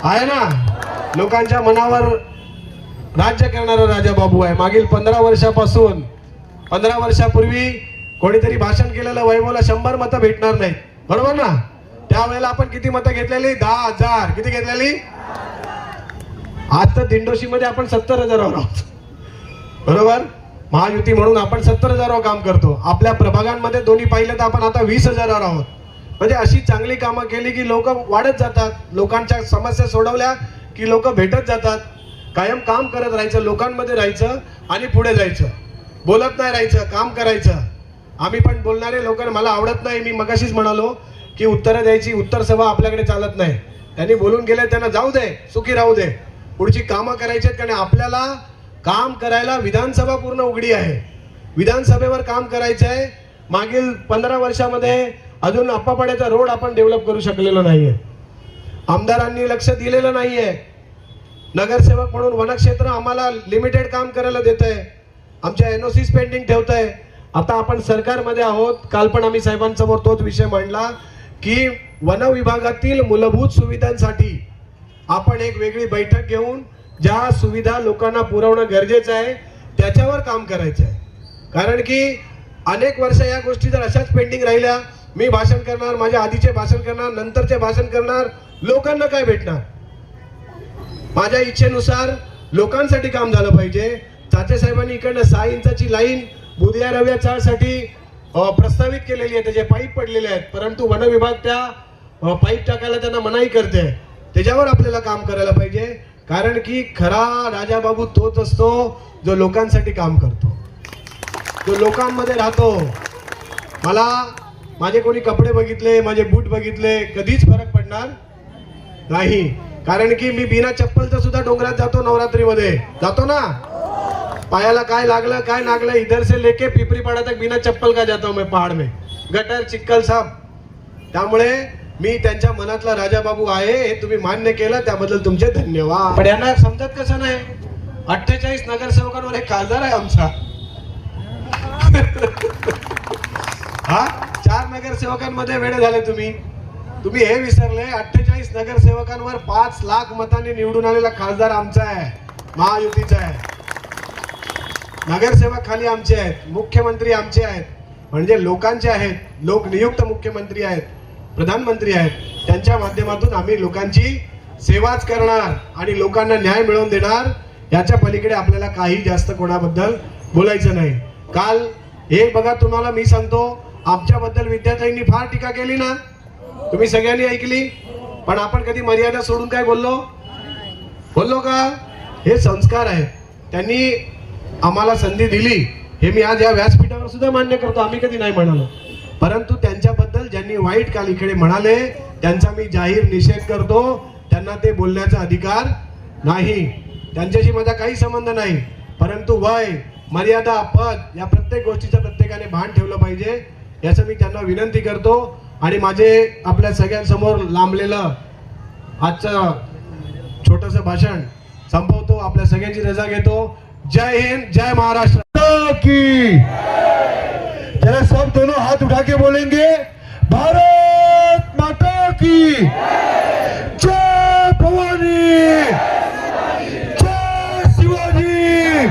आहे ना? लोकांच्या मनावर राज्य करणारा राजाबाबू आहे. मागील 15 वर्षापूर्वी कोणीतरी भाषण केलेलं वैभवला 100 मतं भेटणार नाहीत, बरोबर ना? त्यावेळेला आपण किती मतं घेतलेली? 10,000. किती घेतलेली? आज तर दिंडोशी मध्ये आपण 70,000 आहोत, बरोबर? महायुती म्हणून आपण 70,000 काम करतो. आपल्या प्रभागांमध्ये दोन्ही पाहिलं तर आपण आता 20,000 आहोत. म्हणजे अशी चांगली कामं केली की लोक वाढत जातात, लोकांच्या समस्या सोडवल्या की लोक भेटत जातात. कायम काम करत राहायचं, लोकांमध्ये राहायचं आणि पुढे जायचं, बोलत नाही राहायचं, काम करायचं. आम्ही पण बोलणारे लोक मला आवडत नाही. मी मगाशीच म्हणालो की उत्तरं द्यायची उत्तर सभा आपल्याकडे चालत नाही. त्यांनी बोलून गेले, त्यांना जाऊ दे, सुखी राहू दे. पुढची कामं करायची आहेत, कारण आपल्याला काम करायला विधानसभा पूर्ण उघडी आहे. विधानसभेवर काम करायचं आहे. मागील 15 वर्षामध्ये अजून अप्पापाड्याचा रोड आपण डेव्हलप करू शकलेलो नाहीये. आमदारांनी लक्ष दिलेलं नाहीये. नगरसेवक म्हणून वनक्षेत्र आम्हाला लिमिटेड काम करायला देत आहे, आमच्या NOCs पेंडिंग ठेवत आहे. आता आपण सरकारमध्ये आहोत. काल पण आम्ही साहेबांसमोर तोच विषय मांडला की वन विभागातील मूलभूत सुविधांसाठी आपण एक वेगळी बैठक घेऊन ज्या सुविधा लोकांना पुरवणं गरजेचं आहे त्याच्यावर काम करायचं आहे. कारण की अनेक वर्ष या गोष्टी जर अशाच पेंडिंग राहिल्या, मी भाषण करणार, माझ्या आधीचे भाषण करणार, नंतरचे भाषण करणार, लोकांना काय भेटणार? माझ्या इच्छेनुसार लोकांसाठी काम झालं पाहिजे. चाचे साहेबांनी इकडनं 6 इंचाची लाईन बुधिया रव्या चाळसाठी प्रस्तावित केलेली आहे, त्याचे पाईप पडलेले आहेत, परंतु वन विभाग त्या पाईप टाकायला त्यांना मनाई करते. त्याच्यावर आपल्याला काम करायला पाहिजे. कारण की खरा राजाबाबू तोच असतो जो लोकांसाठी काम करतो, जो लोकांमध्ये राहतो. मला माझे कोणी कपडे बघितले, माझे बूट बघितले, कधीच फरक पडणार नाही. कारण की मी बिना चप्पलचं सुद्धा डोंगरात जातो, नवरात्रीमध्ये जातो ना. पायाला काय लागलं काय लागलं, इधर से लेके पिपरीपाड़ा तक बिना चप्पल का जाता हूं मैं पहाड़ में, गटर चिक्कल सब. त्यामुळे मी त्यांच्या मनातला राजाबाबू आहे हे तुम्ही मान्य केलं, त्याबद्दल तुमचे धन्यवाद. पण यांना समजत कसं नाही, 48 नगरसेवकांवर एक खासदार आहे आमचा. हा 4 नगरसेवकांमध्ये वेळे झाले तुम्ही हे विसरले. 48 नगरसेवकांवर 5 लाख मतांनी निवडून आलेला खासदार आमचा आहे, महायुतीचा आहे. नगरसेवक खाली आमचे आहेत, मुख्यमंत्री आमचे आहेत, म्हणजे लोकांचे आहेत, लोकनियुक्त मुख्यमंत्री आहेत, प्रधानमंत्री आहेत. त्यांच्या माध्यमातून आम्ही लोकांची सेवाच करणार आणि लोकांना न्याय मिळवून देणार. याच्या पलीकडे आपल्याला काही जास्त कोणाबद्दल बोलायचं नाही. काल हे बघा, तुम्हाला मी सांगतो, आमच्याबद्दल विद्यार्थ्यांनी फार टीका केली ना, तुम्ही सगळ्यांनी ऐकली. पण आपण कधी मर्यादा सोडून काय बोललो का? हे संस्कार आहेत. त्यांनी आम्हाला संधी दिली हे मी आज या व्यासपीठावर सुद्धा मान्य करतो, आम्ही कधी नाही म्हणालो. परंतु त्यांच्याबद्दल ज्यांनी वाईट काल इकडे म्हणाले त्यांचा मी जाहीर निषेध करतो. त्यांना ते बोलण्याचा अधिकार नाही, त्यांच्याशी माझा काही संबंध नाही. परंतु वय, मर्यादा, पद या प्रत्येक गोष्टीचं प्रत्येकाने भान ठेवलं पाहिजे, याचं मी त्यांना विनंती करतो. आणि माझे आपल्या सगळ्यांसमोर लांबलेलं आजचं छोटंसं भाषण संपवतो, आपल्या सगळ्यांची रजा घेतो. जय हिंद, जय महाराष्ट्र की. जरा सब दोनों हाथ उठा के बोलेंगे, भारत माता की जय, भवानी जय, शिवाजी.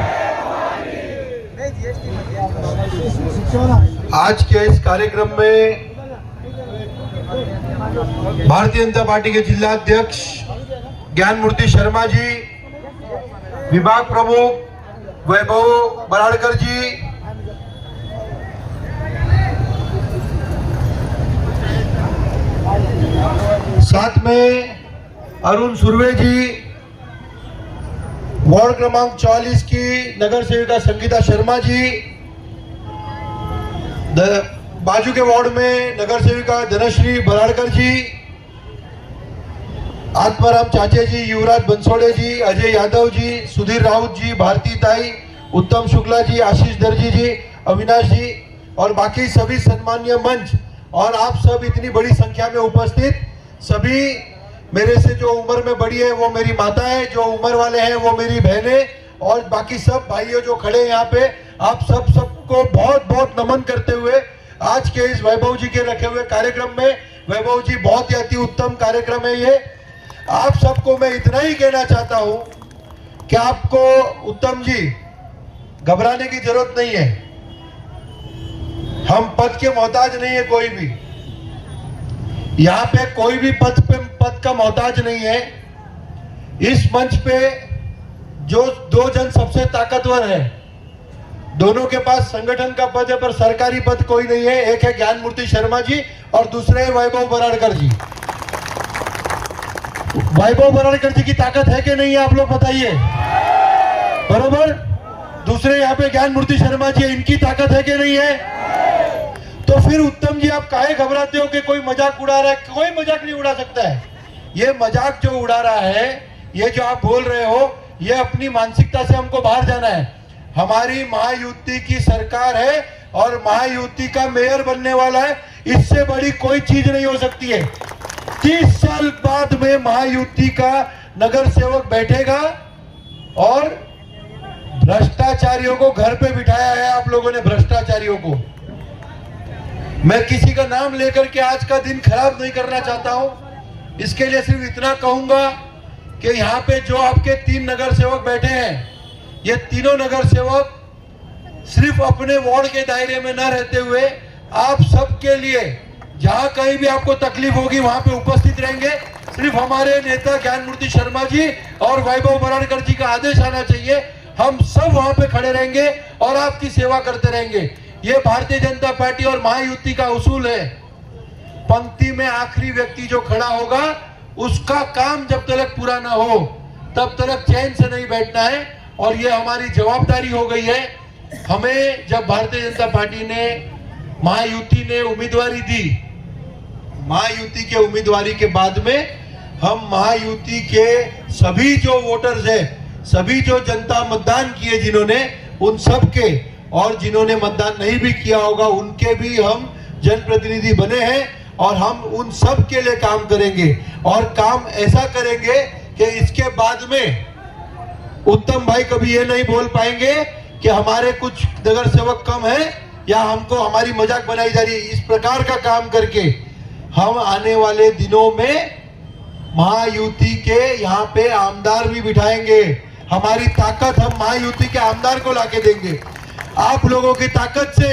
आज के इस कार्यक्रम में भारतीय जनता पार्टी के जिला अध्यक्ष ज्ञान मूर्ति शर्मा जी, विभाग प्रमुख वैभव बराड़कर जी, साथ में अरुण सुरवे जी, वार्ड क्रमांक 44 की नगर सेविका संगीता शर्मा जी, बाजू के वार्ड में नगर सेविका धनश्री बराड़कर जी, आत्माराम चाचे जी, युवराज बंसोड़े जी, अजय यादव जी, सुधीर राउत जी, भारती ताई, उत्तम शुक्ला जी, आशीष दर्जी जी, अविनाश जी और बाकी सभी सम्मानीय मंच और आप सब इतनी बड़ी संख्या में उपस्थित सभी मेरे से जो उम्र में बड़ी है वो मेरी माता है, जो उम्र वाले हैं वो मेरी बहनें, और बाकी सब भाइयों जो खड़े हैं यहाँ पे, आप सबको बहुत बहुत नमन करते हुए आज के इस वैभव जी के रखे हुए कार्यक्रम में, वैभव जी बहुत ही अति उत्तम कार्यक्रम है ये। आप सबको मैं इतना ही कहना चाहता हूं कि आपको उत्तम जी घबराने की जरूरत नहीं है। हम पद के मोहताज नहीं है कोई भी, यहाँ पे कोई भी पद का मोहताज नहीं है। इस मंच पे जो दो जन सबसे ताकतवर है, दोनों के पास संगठन का पद है पर सरकारी पद कोई नहीं है। एक है ज्ञान मूर्ति शर्मा जी और दूसरे है वैभव बराड़कर जी। वैभव बराड़कर जी की ताकत है कि नहीं है, आप लोग बताइए, बरोबर। दूसरे यहाँ पे ज्ञान मूर्ति शर्मा जी, इनकी ताकत है कि नहीं है? तो फिर उत्तम जी आप काहे घबराते हो कि कोई मजाक उड़ा रहा है? कोई मजाक नहीं उड़ा सकता है। ये मजाक जो उड़ा रहा है, ये जो आप बोल रहे हो, ये अपनी मानसिकता से हमको बाहर जाना है। हमारी महायुति की सरकार है और महायुति का मेयर बनने वाला है, इससे बड़ी कोई चीज नहीं हो सकती है। 30 साल बाद में महायुति का नगर सेवक बैठेगा और भ्रष्टाचारियों को घर पे बिठाया है आप लोगों ने, भ्रष्टाचारियों को। मैं किसी का नाम लेकर के आज का दिन खराब नहीं करना चाहता हूं, इसके लिए सिर्फ इतना कहूंगा कि यहाँ पे जो आपके 3 नगर सेवक बैठे हैं, ये तीनों नगर सेवक सिर्फ अपने वार्ड के दायरे में न रहते हुए आप सबके लिए जहां कहीं भी आपको तकलीफ होगी वहां पे उपस्थित रहेंगे। सिर्फ हमारे नेता ज्ञान मूर्ति शर्मा जी और वैभव बराड़कर जी का आदेश आना चाहिए, हम सब वहां पे खड़े रहेंगे और आपकी सेवा करते रहेंगे। ये भारतीय जनता पार्टी और महायुति का उसूल है। पंक्ति में आखिरी व्यक्ति जो खड़ा होगा उसका काम जब तक पूरा ना हो तब तक चैन से नहीं बैठना है, और ये हमारी जवाबदारी हो गई है। हमें जब भारतीय जनता पार्टी ने, महायुति ने उम्मीदवारी दी, महायुति के उम्मीदवारी के बाद में हम महायुति के सभी जो वोटर्स है, सभी जो जनता मतदान किए जिन्होंने, उन सब के, और जिन्होंने मतदान नहीं भी किया होगा उनके भी हम जनप्रतिनिधि बने हैं, और हम उन सब के लिए काम करेंगे। और काम ऐसा करेंगे कि इसके बाद में उत्तम भाई कभी ये नहीं बोल पाएंगे कि हमारे कुछ नगर सेवक कम है या हमको हमारी मजाक बनाई जा रही है। इस प्रकार का काम करके हम आने वाले दिनों में महायुति के यहाँ पे आमदार भी बिठाएंगे। हमारी ताकत हम महायुति के आमदार को लाके देंगे। आप लोगों की ताकत से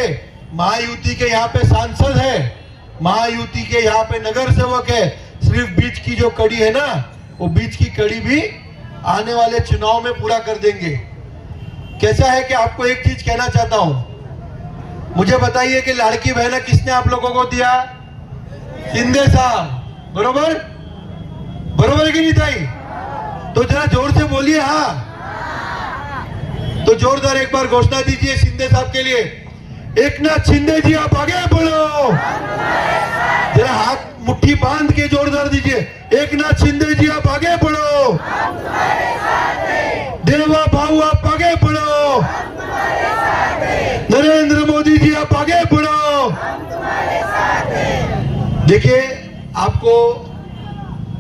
महायुति के यहाँ पे सांसद है, महायुति के यहाँ पे नगर सेवक है। सिर्फ बीच की जो कड़ी है ना, वो बीच की कड़ी भी आने वाले चुनाव में पूरा कर देंगे। कैसा है कि आपको एक चीज कहना चाहता हूं, मुझे बताइए कि लाड़की बहना किसने आप लोगों को दिया? शिंदे साहब, बरोबर? बरोबर है कि नहीं ताई? तो जरा जोर से बोलिए हाँ। तो जोरदार एक बार घोषणा दीजिए शिंदे साहब के लिए। एकनाथ शिंदे जी आप आगे बढ़ो, जरा हाथ मुट्ठी बांध के जोरदार दीजिए। एकनाथ शिंदे जी आप आगे बढ़ो, देवा भाऊ आप आगे बढ़ो, नरेंद्र मोदी जी आप आगे बढ़ो। देखिए, आपको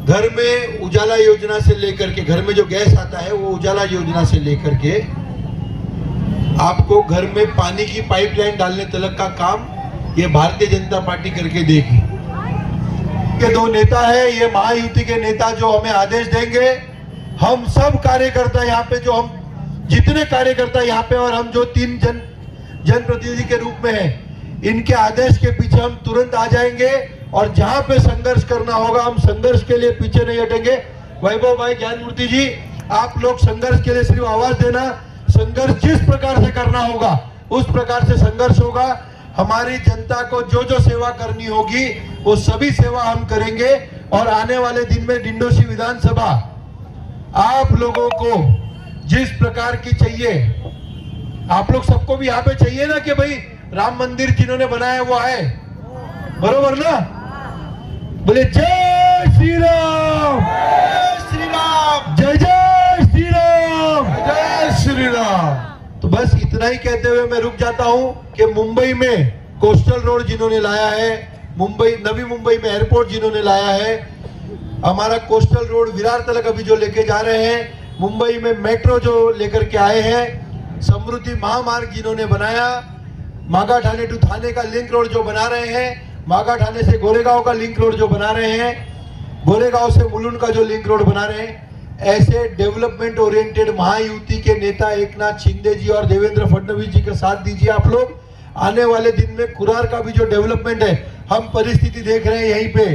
घर में उजाला योजना से लेकर के, घर में जो गैस आता है वो उजाला योजना से लेकर के आपको घर में पानी की पाइपलाइन डालने तक का काम ये भारतीय जनता पार्टी करके देगी। के 2 नेता है, ये महायुति के नेता जो हमें आदेश देंगे। हम सब कार्यकर्ता यहाँ पे, जो हम जितने कार्यकर्ता यहाँ पे और हम जो 3 जनप्रतिनिधि के रूप में हैं, इनके आदेश के पीछे हम तुरंत आ जाएंगे और जहां पे संघर्ष करना होगा हम संघर्ष के लिए पीछे नहीं हटेंगे। वैभव भाई, ज्ञान मूर्ति जी, आप लोग संघर्ष के लिए सिर्फ आवाज देना। संघर्ष जिस प्रकार से करना होगा उस प्रकार से संघर्ष होगा। हमारी जनता को जो जो सेवा करनी होगी वो सभी सेवा हम करेंगे। और आने वाले दिन में डिंडोशी विधानसभा आप लोगों को जिस प्रकार की चाहिए, आप लोग सबको भी यहाँ पे चाहिए ना कि भाई राम मंदिर जिन्होंने बनाया वो आए, बरोबर ना? बोले जय श्री राम, जय श्री राम, जय जय श्री राम, जय श्री राम। तो बस इतना ही कहते हुए मैं रुक जाता हूं कि मुंबई में कोस्टल रोड जिन्होंने लाया है, मुंबई, नवी मुंबई में एयरपोर्ट जिन्होंने लाया है, हमारा कोस्टल रोड विरार तक अभी जो लेके जा रहे हैं, मुंबई में मेट्रो जो लेकर के आए हैं, समृद्धि महामार्ग जिन्होंने बनाया, मागा ठाणे टू थाने का लिंक रोड जो बना रहे हैं, मागा ठाणे से गोरेगांव का लिंक रोड जो बना रहे हैं, गोरेगांव से मुलुंड का जो लिंक रोड बना रहे हैं, ऐसे डेवलपमेंट ओरिएंटेड महायुति के नेता एकनाथ शिंदे जी और देवेंद्र फडणवीस जी का साथ दीजिए आप लोग। आने वाले दिन में कुरार का भी जो डेवलपमेंट है, हम परिस्थिति देख रहे हैं यहीं पे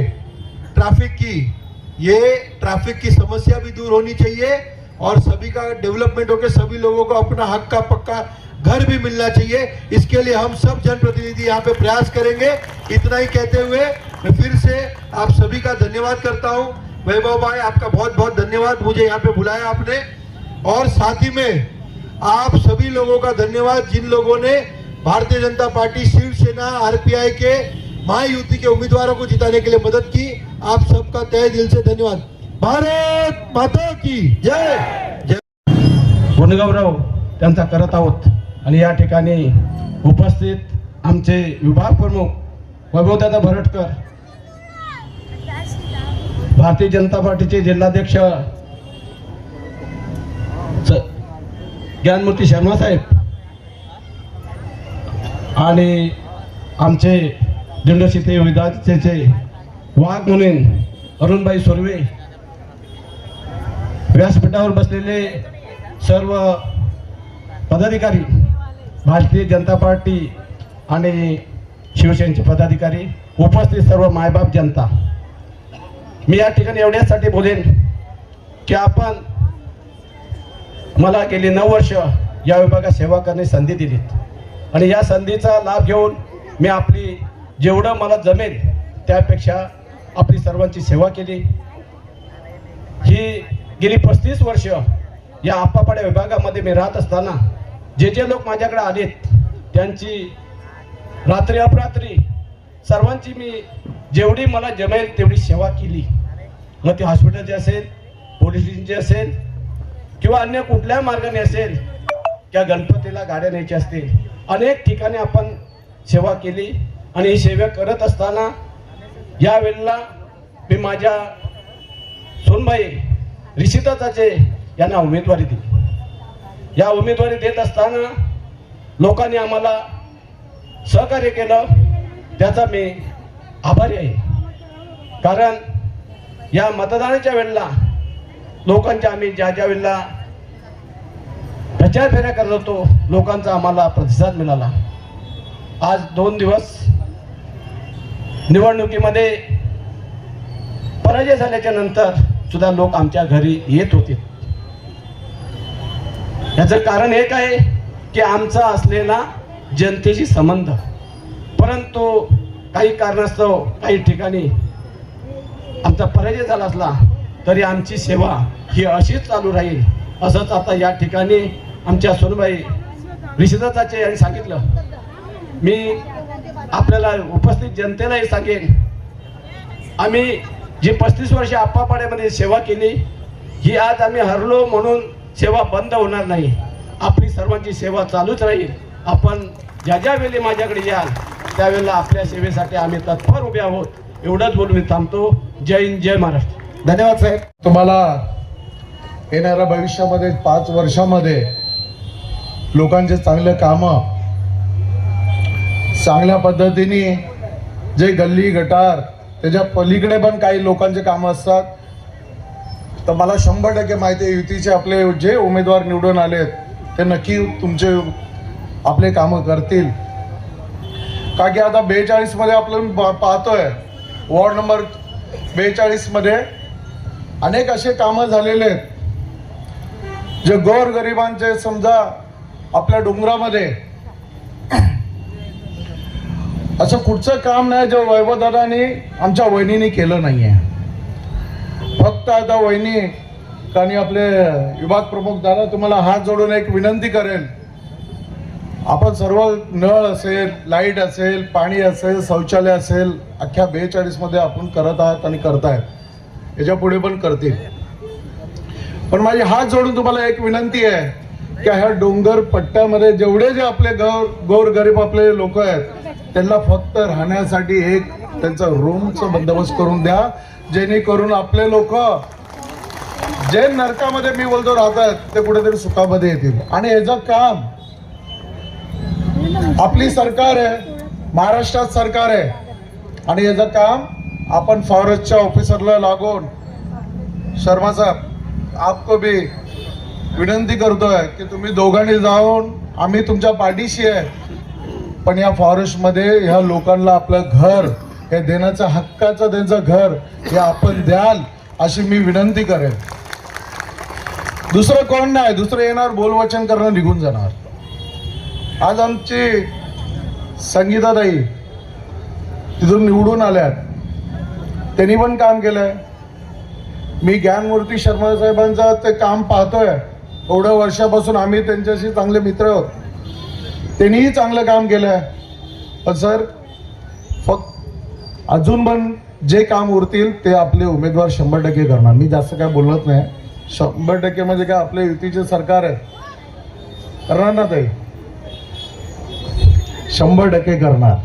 ट्रैफिक की, ये ट्रैफिक की समस्या भी दूर होनी चाहिए और सभी का डेवलपमेंट होकर सभी लोगों को अपना हक का पक्का घर भी मिलना चाहिए। इसके लिए हम सब जनप्रतिनिधि यहाँ पे प्रयास करेंगे। इतना ही कहते हुए मैं फिर से आप सभी का धन्यवाद करता हूँ। वैभव भाई, आपका बहुत बहुत धन्यवाद, मुझे यहाँ पे बुलाया आपने, और साथ ही में आप सभी लोगों का धन्यवाद जिन लोगों ने भारतीय जनता पार्टी, शिवसेना, आरपीआई के महायुति के उम्मीदवारों को जिताने के लिए मदद की। आप सबका तहे दिल से धन्यवाद। भारत माता की जय जय। गुणगौरव त्यांचा करत आहोत आणि या ठिकाणी उपस्थित आमचे विभाग प्रमुख वैभवदादा भरटकर, भारतीय जनता पार्टीचे जिल्हाध्यक्ष ज्ञानमूर्ती शर्मा साहेब आणि आमचे दिंडोशी विधानसभेचे वाघ म्हणून अरुणभाई सुर्वे, व्यासपीठावर बसलेले सर्व पदाधिकारी, भारतीय जनता पार्टी आणि शिवसेनेचे पदाधिकारी, उपस्थित सर्व मायबाप जनता, मी या ठिकाणी एवढ्यासाठी बोलेन की आपण मला गेली 9 वर्ष या विभागात सेवा करण्याची संधी दिलीत आणि या संधीचा लाभ घेऊन मी आपली जेवढं मला जमेल त्यापेक्षा आपली सर्वांची सेवा केली। ही गेली 35 वर्ष या आप्पापाड्या विभागामध्ये मी राहत असताना जे जे लोक माझ्याकडे आलेत त्यांची रात्री अपरात्री सर्वांची मी जेवढी मला जमेल तेवढी सेवा केली। मग ती हॉस्पिटलची असेल, पोलीस स्टेशनची असेल किंवा अन्य कुठल्या मार्गाने असेल, त्या गणपतीला गाड्या न्यायच्या असतील, अनेक ठिकाणी आपण सेवा केली आणि ही सेवा करत असताना यावेळेला मी माझ्या सोनबाई रिषिताचे यांना उमेदवारी दिली। या उमेदवारी देत असताना लोकांनी आम्हाला सहकार्य केलं, त्याचा मी आभारी आहे। कारण या मतदानाच्या वेळेला लोकांच्या आम्ही ज्या ज्या वेळेला प्रचार फेऱ्या करत होतो लोकांचा आम्हाला प्रतिसाद मिळाला। आज 2 दिवस निवडणुकीमध्ये पराजय झाल्याच्या नंतर सुद्धा लोक आमच्या घरी येत होते। याचं कारण एक आहे की आमचा असलेला जनतेशी संबंध, परंतु काही कारणास्तव काही ठिकाणी आमचा पराजय झाला असला तरी आमची सेवा ही अशीच चालू राहील। असंच आता या ठिकाणी आमच्या सोनबाई रिषिताचे यांनी सांगितलं। मी आपल्याला उपस्थित जनतेलाही सांगेन, आम्ही जी 35 वर्ष आप्पापाड्यामध्ये सेवा केली ही आज आम्ही हरलो म्हणून सेवा बंद होणार नाही, आपली सर्वांची सेवा चालूच राहील। आपण ज्या ज्या वेळी माझ्याकडे याल त्यावेळेला आपल्या सेवेसाठी आम्ही तत्पर उभे आहोत। एवढंच बोलून मी थांबतो। जय हिंद, जय महाराष्ट्र। धन्यवाद साहेब। तुम्हाला येणाऱ्या भविष्यामध्ये 5 वर्षामध्ये लोकांचे चांगले कामं, चांगल्या पद्धतीने जे गल्ली गटार त्याच्या पलीकडे पण काही लोकांचे कामं असतात, तर मला 100% माहिती आहे युतीचे आपले जे उमेदवार निवडून आलेत ते नक्की तुमचे आपले कामं करतील। का की आता 42 मध्ये आपण पाहतोय, वॉर्ड नंबर 42 मध्ये अनेक असे कामं झालेले आहेत जे गोरगरिबांचे, समजा आपल्या डोंगरामध्ये असं कुठचं काम नाही जे वैभवदादांनी आमच्या वहिनीने केलं नाहीये। फक्त आता वहिनी आणि आपले विभाग प्रमुख दादा तुम्हाला हात जोडून एक विनंती करेल, आपण सर्व नळ असेल, लाईट असेल, पाणी असेल, शौचालय असेल अख्ख्या 42 मध्ये आपण करत आहात आणि करतायत, याच्या पुढे पण करतील। पण माझी हात जोडून तुम्हाला एक विनंती आहे की ह्या डोंगर पट्ट्यामध्ये जेवढे जे आपले गोरगरीब आपले लोक आहेत त्यांना फक्त राहण्यासाठी एक त्यांचा रूमचा बंदोबस्त करून द्या, जेणेकरून आपले लोक जे नरकामध्ये मी बोलतो राहतात ते कुठेतरी सुखामध्ये येतील. आणि याचं काम आपली सरकार आहे, महाराष्ट्रात सरकार आहे, आणि याचं काम आपण फॉरेस्टच्या ऑफिसरला लागून, शर्मा साहेब आपको भी विनंती करतोय की तुम्ही दोघांनी जाऊन, आम्ही तुमच्या पाठीशी आहे, पण या फॉरेस्टमध्ये ह्या लोकांना आपलं घर हे देण्याचं, हक्काचं त्यांचं घर हे आपण द्याल अशी मी विनंती करेन. दुसरं कोण नाही, दुसरं येणार बोलवचन करणं निघून जाणार. आज आमची संगीताताई तिथून निवडून आल्यात, त्यांनी पण काम केलंय. मी ज्ञानमूर्ती शर्मा साहेबांचं ते काम पाहतोय, एवढ्या वर्षापासून आम्ही त्यांच्याशी चांगले मित्र आहोत, त्यांनीही चांगलं काम केलंय. पण सर फक्त अजून पण जे काम उरतील ते आपले उमेदवार 100% करणार. मी जास्त काय बोलत नाही. 100% म्हणजे काय, आपले युतीचे सरकार आहे, करणार ना ताई, 100% करणार.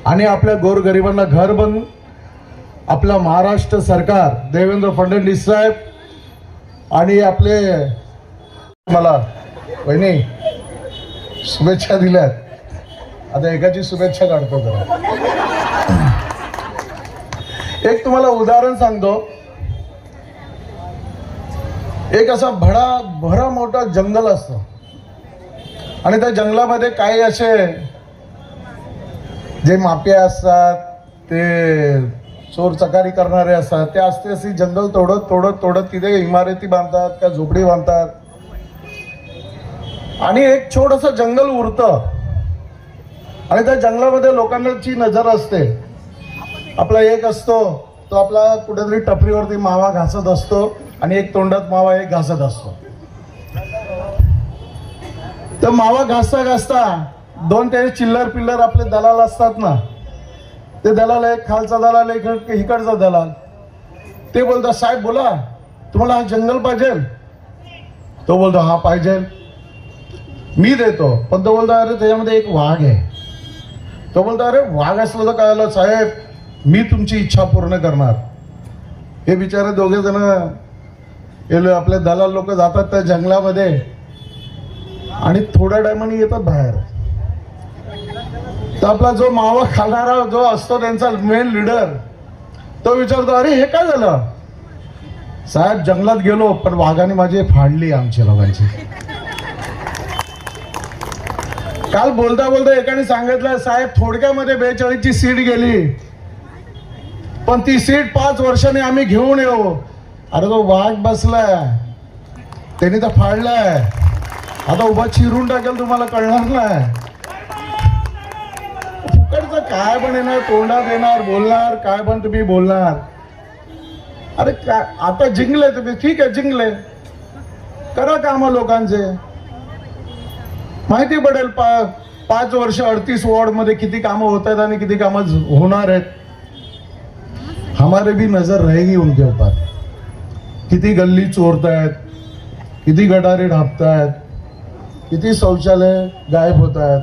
आणि आपल्या गोरगरिबांना घर पण आपला महाराष्ट्र सरकार, देवेंद्र फडणवीस साहेब आणि आपले, मला वहिनी शुभेच्छा दिल्यात. आता एकाची शुभेच्छा काढतो जरा. एक तुम्हाला उदाहरण सांगतो. एक असा भरा मोठा जंगल असतो, आणि त्या जंगलामध्ये काही असे जे माफिया असतात, ते चोर चकारी करणारे असतात, ते असते असे जंगल तोडत तिथे इमारती बांधतात का झोपडी बांधतात. आणि एक छोटंसं जंगल उरतं, आणि त्या जंगलामध्ये लोकांची नजर असते. आपला एक असतो तो आपला कुठेतरी टपरीवरती मावा घासत असतो, आणि एक तोंडात मावा एक घासत असतो. तर मावा घासता घासता दोन ते चिल्लर पिल्लर आपले दलाल असतात ना, ते दलाल, एक खालचा दलाल एक इकडचा दलाल, ते बोलतात साहेब बोला तुम्हाला हा जंगल पाहिजे. तो बोलतो हा पाहिजे, मी देतो. पण तो बोलतो अरे त्याच्यामध्ये एक वाघ आहे. तो बोलतो अरे वाघ असलं तर काय आलं साहेब, मी तुमची इच्छा पूर्ण करणार. हे बिचारे दोघे जण आपले दलाल लोक जातात त्या जंगलामध्ये, आणि थोड्या टायमाने येतात बाहेर. तर आपला जो मावा खाणारा जो असतो त्यांचा मेन लीडर, तो विचारतो अरे हे काय झालं. साहेब जंगलात गेलो पण वाघाने माझी फाडली आमच्या लोकांची. काल बोलता बोलता एकाने सांगितलं साहेब थोडक्यामध्ये 42ची सीट गेली, पण ती सीट 5 वर्षांनी आम्ही घेऊन येऊ. अरे तो वाघ बसलाय, त्यांनी तर फाडलाय, आता उभा चिरून टाकेल, तुम्हाला कळणार नाही. फुकटचं काय पण येणार, तोंडात येणार, बोलणार काय पण तुम्ही बोलणार. अरे काय आता जिंकले तुम्ही, ठीक आहे जिंकले, करा काम लोकांचे, माहिती पडेल 5 वर्ष 38 वॉर्ड मध्ये किती कामं होत आहेत आणि किती कामं होणार आहेत. हमारे भी नजर रहेगी उनके ऊपर. किती गल्ली चोरतायत, किती गटारे ढापतायत, किती शौचालय गायब होत आहेत.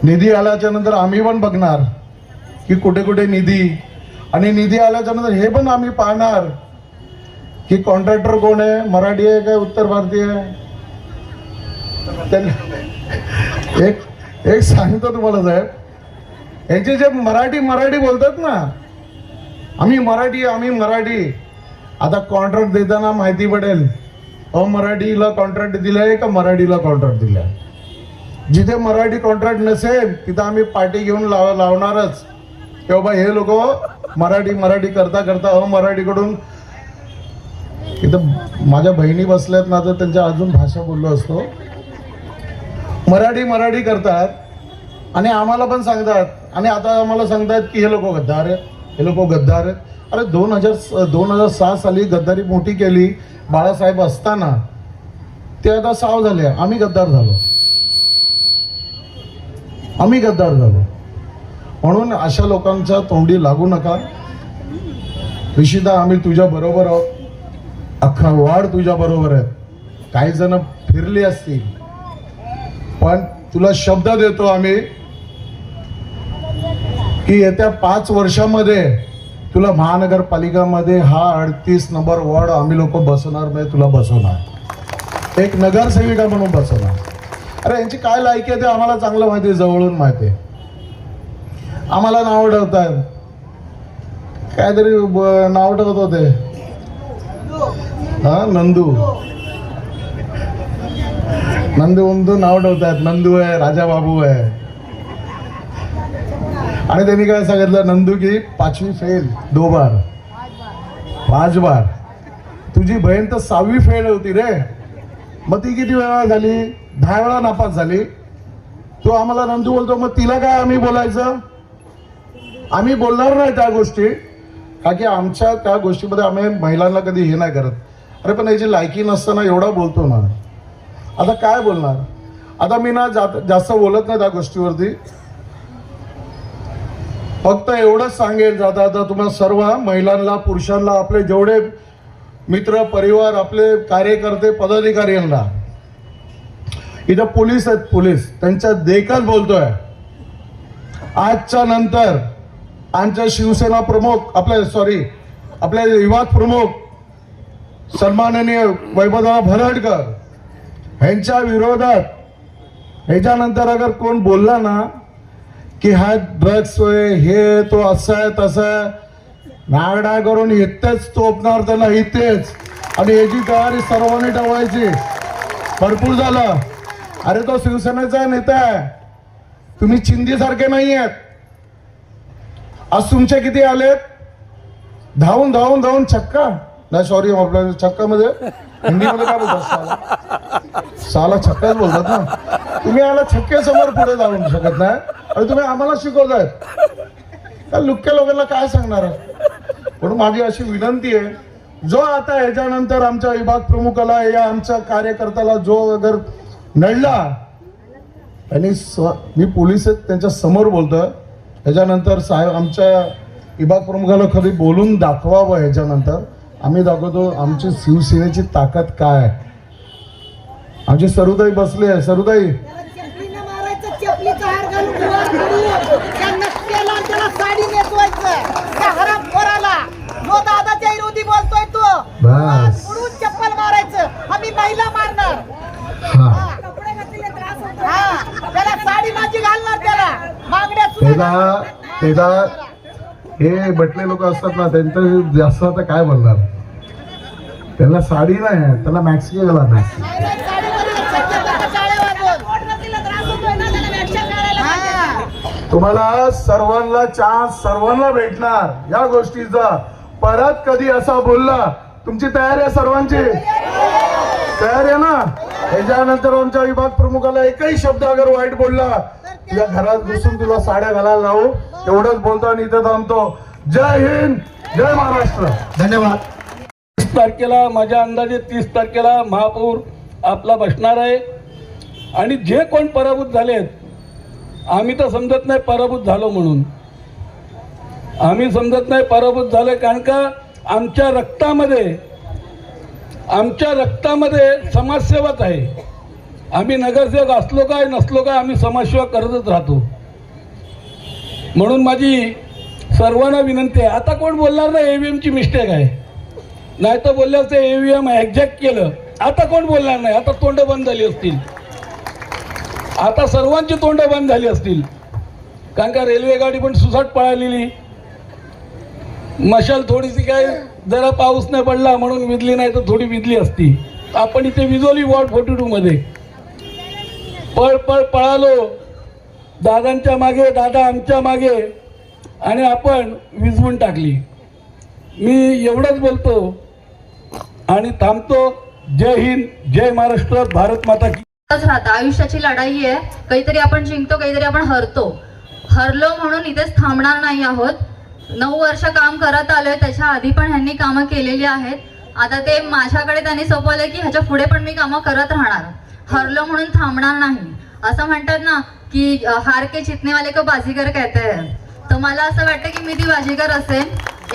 निधी आल्याच्या नंतर आम्ही पण बघणार की कुठे कुठे निधी, आणि निधी आल्याच्या नंतर हे पण आम्ही पाहणार की कॉन्ट्रॅक्टर कोण आहे, मराठी आहे काय उत्तर भारतीय आहे. एक सांगतो तुम्हाला साहेब, यांचे जे मराठी बोलतात ना, आम्ही मराठी, आता कॉन्ट्रॅक्ट देताना माहिती पडेल अमराठीला कॉन्ट्रॅक्ट दिलाय का मराठीला कॉन्ट्रॅक्ट दिलाय. जिथे मराठी कॉन्ट्रॅक्ट नसेल तिथं आम्ही पार्टी घेऊन लावणारच की बाबा हे लोक मराठी करता करता अमराठीकडून. इथं माझ्या बहिणी बसल्यात ना, तर त्यांच्या अजून भाषा बोललो असतो. मराठी करतात आणि आम्हाला पण सांगतात, आणि आता आम्हाला सांगतात की हे लोक गद्दार आहेत, हे लोक गद्दार आहेत. अरे 2007 साली गद्दारी मोठी केली बाळासाहेब असताना, ते आता साव झाले, आम्ही गद्दार झालो. म्हणून अशा लोकांच्या तोंडी लागू नका. ऋषिता आम्ही तुझ्या बरोबर आहोत, अख्खा वाढ तुझ्या बरोबर आहे. काही जण फिरली असतील, पण तुला शब्द देतो आम्ही की येत्या 5 वर्षामध्ये तुला महानगरपालिकामध्ये हा 38 नंबर वॉर्ड आम्ही लोक बसवणार, म्हणजे तुला बसवणार, एक नगरसेविका म्हणून बसवणार. अरे यांची काय लायकी आहे ते आम्हाला चांगलं माहिती आहे, जवळून माहिती आहे. आम्हाला नाव ठेवतात, काहीतरी नाव ठेवत होते, हा नंदू नंदू नाव ठेवतात, नंदू आहे, राजा बाबू आहे. आणि त्यांनी काय सांगितलं, नंदू की 5वी फेल 2 बार 5 बार. तुझी बहीण तर 6वी फेल होती रे, मग ती किती वेळा झाली, 10 वेळा नापास झाली. तो आम्हाला नंदू बोलतो, मग तिला काय आम्ही बोलायचं, आम्ही बोलणार नाही त्या गोष्टी, का की आमच्या त्या गोष्टीमध्ये आम्ही महिलांना कधी हे नाही करत. अरे पण याची लायकी नसताना एवढा बोलतो ना, आता काय बोलणार. आता मी ना जास्त बोलत नाही त्या गोष्टीवरती, फक्त एवढंच सांगेल जाता आता तुम्हाला सर्व महिलांना, पुरुषांना, आपले जेवढे मित्र परिवार, आपले कार्यकर्ते, पदाधिकारी यांना, इथं पोलीस आहेत, पोलीस त्यांच्या देखत बोलतोय, आजच्या नंतर आमच्या शिवसेना प्रमुख आपले विभाग प्रमुख सन्माननीय वैभवदादा भरडकर यांच्या विरोधात ह्याच्यानंतर अगर कोण बोलला ना की हा ड्रग्स हे तो असं आहे तसं आहे, नागडा करून इथेच तोपणार त्याला इथेच, आणि याची तयारी सर्वांनी ठेवायची. भरपूर झालं. अरे तो शिवसेनेचा नेता आहे, तुम्ही चिंधीसारखे नाही आहेत. आज तुमचे किती आलेत, धावून छक्का नाही, सॉरी आपल्या छक्का मध्ये हिंदीमध्ये काय बोलतात, साला छक्काच बोलतात ना. तुम्ही आला छक्के समोर पुढे जाऊ शकत नाही, आणि तुम्ही आम्हाला शिकवतायत. त्या लुक्क्या लोकांना काय सांगणार. म्हणून माझी अशी विनंती आहे, जो आता ह्याच्यानंतर आमच्या विभाग प्रमुखाला या आमच्या कार्यकर्त्याला जो अगर नडला, आणि मी पोलीस आहेत त्यांच्या समोर बोलतोय, ह्याच्यानंतर साहेब आमच्या विभाग प्रमुखाला कधी बोलून दाखवावं. ह्याच्यानंतर आम्ही दाखवतो आमची शिवसेनेची ताकद काय आहे. आमची सरुताई बसली आहे, सरुताई दादाच्या विरोधी बोलतोय तो, बस चप्पल मारायचं, आम्ही महिला मारणार, त्याला साडी माझी घालणार, त्याला मागण्या त्याला हे बटले लोक असतात ना, त्यांचं जास्त आता काय बोलणार. त्यांना साडी नाही, त्याला मॅक्सी गेला मॅक्सी. तुम्हाला सर्वांना चान्स सर्वांना भेटणार या गोष्टीचा. परत कधी असा बोलला, तुमची तयारी आहे, सर्वांची तयारी आहे ना. याच्यानंतर आमच्या विभाग प्रमुखाला एकही शब्द अगर वाईट बोलला, तुझ्या घरात घुसून तुला साड्या घालायला लावू, एवढंच बोलतो आणि इथे थांबतो. जय हिंद, जय महाराष्ट्र, धन्यवाद. 30 तारखेला माझ्या अंदाजे 30 तारखेला महापौर आपला बसणार आहे. आणि जे कोण पराभूत झालेत, आम्ही तर समजत नाही पराभूत झालो म्हणून, आम्ही समजत नाही पराभूत झाले, कारण का आमच्या रक्तामध्ये समाजसेवाच आहे. आम्ही नगरसेवक असलो काय नसलो काय, आम्ही समाजसेवा करतच राहतो. म्हणून माझी सर्वांना विनंती आहे, आता कोण बोलणार नाही EVMची मिस्टेक आहे, नाही तर बोलल्यास ते EVM एक्झॅक्ट केलं. आता कोण बोलणार नाही, आता तोंड बंद झाली असतील, आता सर्वांची तोंड बंद झाली असतील. कारण का रेल्वे गाडी पण सुसाट पळालेली, मशाल थोडीशी काय जरा पाऊस नाही पडला म्हणून विजली नाही तर थोडी विजली असती. आपण इथे विजवली वॉर्ड 42 मध्ये, पळालो दादांच्या मागे, दादा आमच्या मागे, आणि आपण विजवून टाकली. मी एवढंच बोलतो आणि थांबतो. जय हिंद, जय महाराष्ट्र, भारत माता की. राहता आयुष्याची लढाई आहे, काहीतरी आपण जिंकतो, काहीतरी आपण हरलो म्हणून इथेच थांबणार नाही आहोत. 9 वर्ष काम करत आलोय, त्याच्या आधी पण ह्यांनी कामं केलेली आहेत. आता ते माझ्याकडे त्यांनी सोपवलं की ह्याच्या पुढे पण मी कामं करत राहणार, हरलो म्हणून थांबणार नाही. असं म्हणतात ना की हार के जितनेवाले को बाजीगर कहते हैं, तर मला असं वाटतं की मी ती बाजीगर असेल.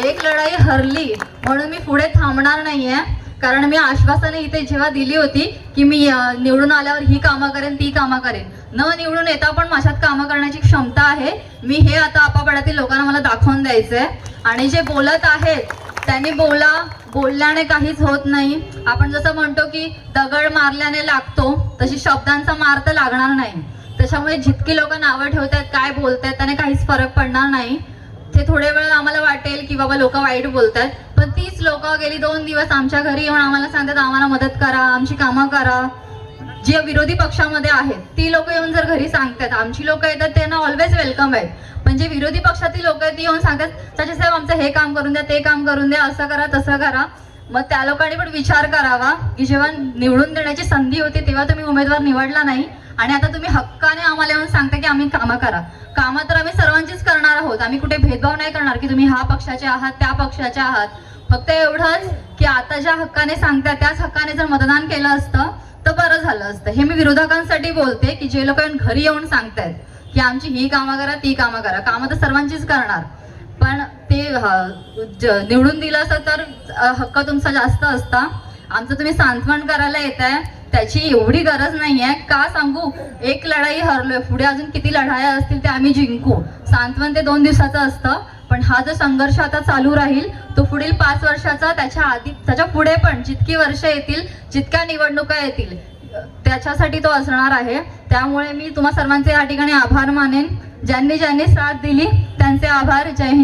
एक लढाई हरली म्हणून मी पुढे थांबणार नाहीये, कारण मी आश्वासनं इथे जेव्हा दिली होती की मी निवडून आल्यावर ही कामं करेन, ती कामं करेन, न निवडून येता पण माझ्यात कामं करण्याची क्षमता आहे, मी हे आता आपापड्यातील लोकांना मला दाखवून द्यायचंय. आणि जे बोलत आहेत त्यांनी बोलल्याने काहीच होत नाही. आपण जसं म्हणतो की दगड मारल्याने लागतो, तशी शब्दांचा मार तर लागणार नाही. त्याच्यामुळे जितकी लोक नावं ठेवतात, काय बोलतात, त्याने काहीच फरक पडणार नाही. ते थोडे वेळ आम्हाला वाटेल की बाबा लोक वाईट बोलतात, पण तीच लोक गेली 2 दिवस आमच्या घरी येऊन आम्हाला सांगतात आम्हाला मदत करा, आमची कामं करा. जे विरोधी पक्षामध्ये आहेत ती लोक येऊन जर घरी सांगतात, आमची लोक येतात त्यांना ऑलवेज वेलकम आहेत, पण जे विरोधी पक्षातील लोक आहेत ती येऊन सांगतात चाचा साहेब आमचं हे काम करून द्या, ते काम करून द्या, असं करा तसं करा. मग त्या लोकांनी पण विचार करावा की जेव्हा निवडून देण्याची संधी होती तेव्हा तुम्ही उमेदवार निवडला नाही, आणि आता तुम्ही हक्काने आम्हाला येऊन सांगता की आम्ही कामं करा. कामं तर आम्ही सर्वांचीच करणार आहोत, आम्ही कुठे भेदभाव नाही करणार की तुम्ही ह्या पक्षाचे आहात त्या पक्षाचे आहात. फक्त एवढंच की आता ज्या हक्काने सांगतात त्याच हक्काने जर मतदान केलं असतं तर बरं झालं असतं. हे मी विरोधकांसाठी बोलते की जे लोक घरी येऊन सांगतायत की आमची ही कामं करा, ती कामं करा. कामं तर सर्वांचीच करणार, पण ते निवडून दिलं असतं तर हक्क तुमचा जास्त असता. आमचं तुम्ही सांत्वन करायला येत आहे त्याची एवढी गरज नाहीये. का सांगू, एक लढाई हरलोय, पुढे अजून किती लढाया असतील ते आम्ही जिंकू. सांत्वन ते 2 दिवसाचं असतं, पण हा जो संघर्ष आता चालू राहील तो पुढील 5 वर्षाचा, त्याच्या पुढे पण जितकी वर्ष येतील, जितक्या निवडणुका येतील त्याच्यासाठी तो असणार आहे. त्यामुळे मी तुम्हा सर्वांचे या ठिकाणी आभार मानेन. ज्यांनी साथ दिली त्यांचे आभार. जय हिंद.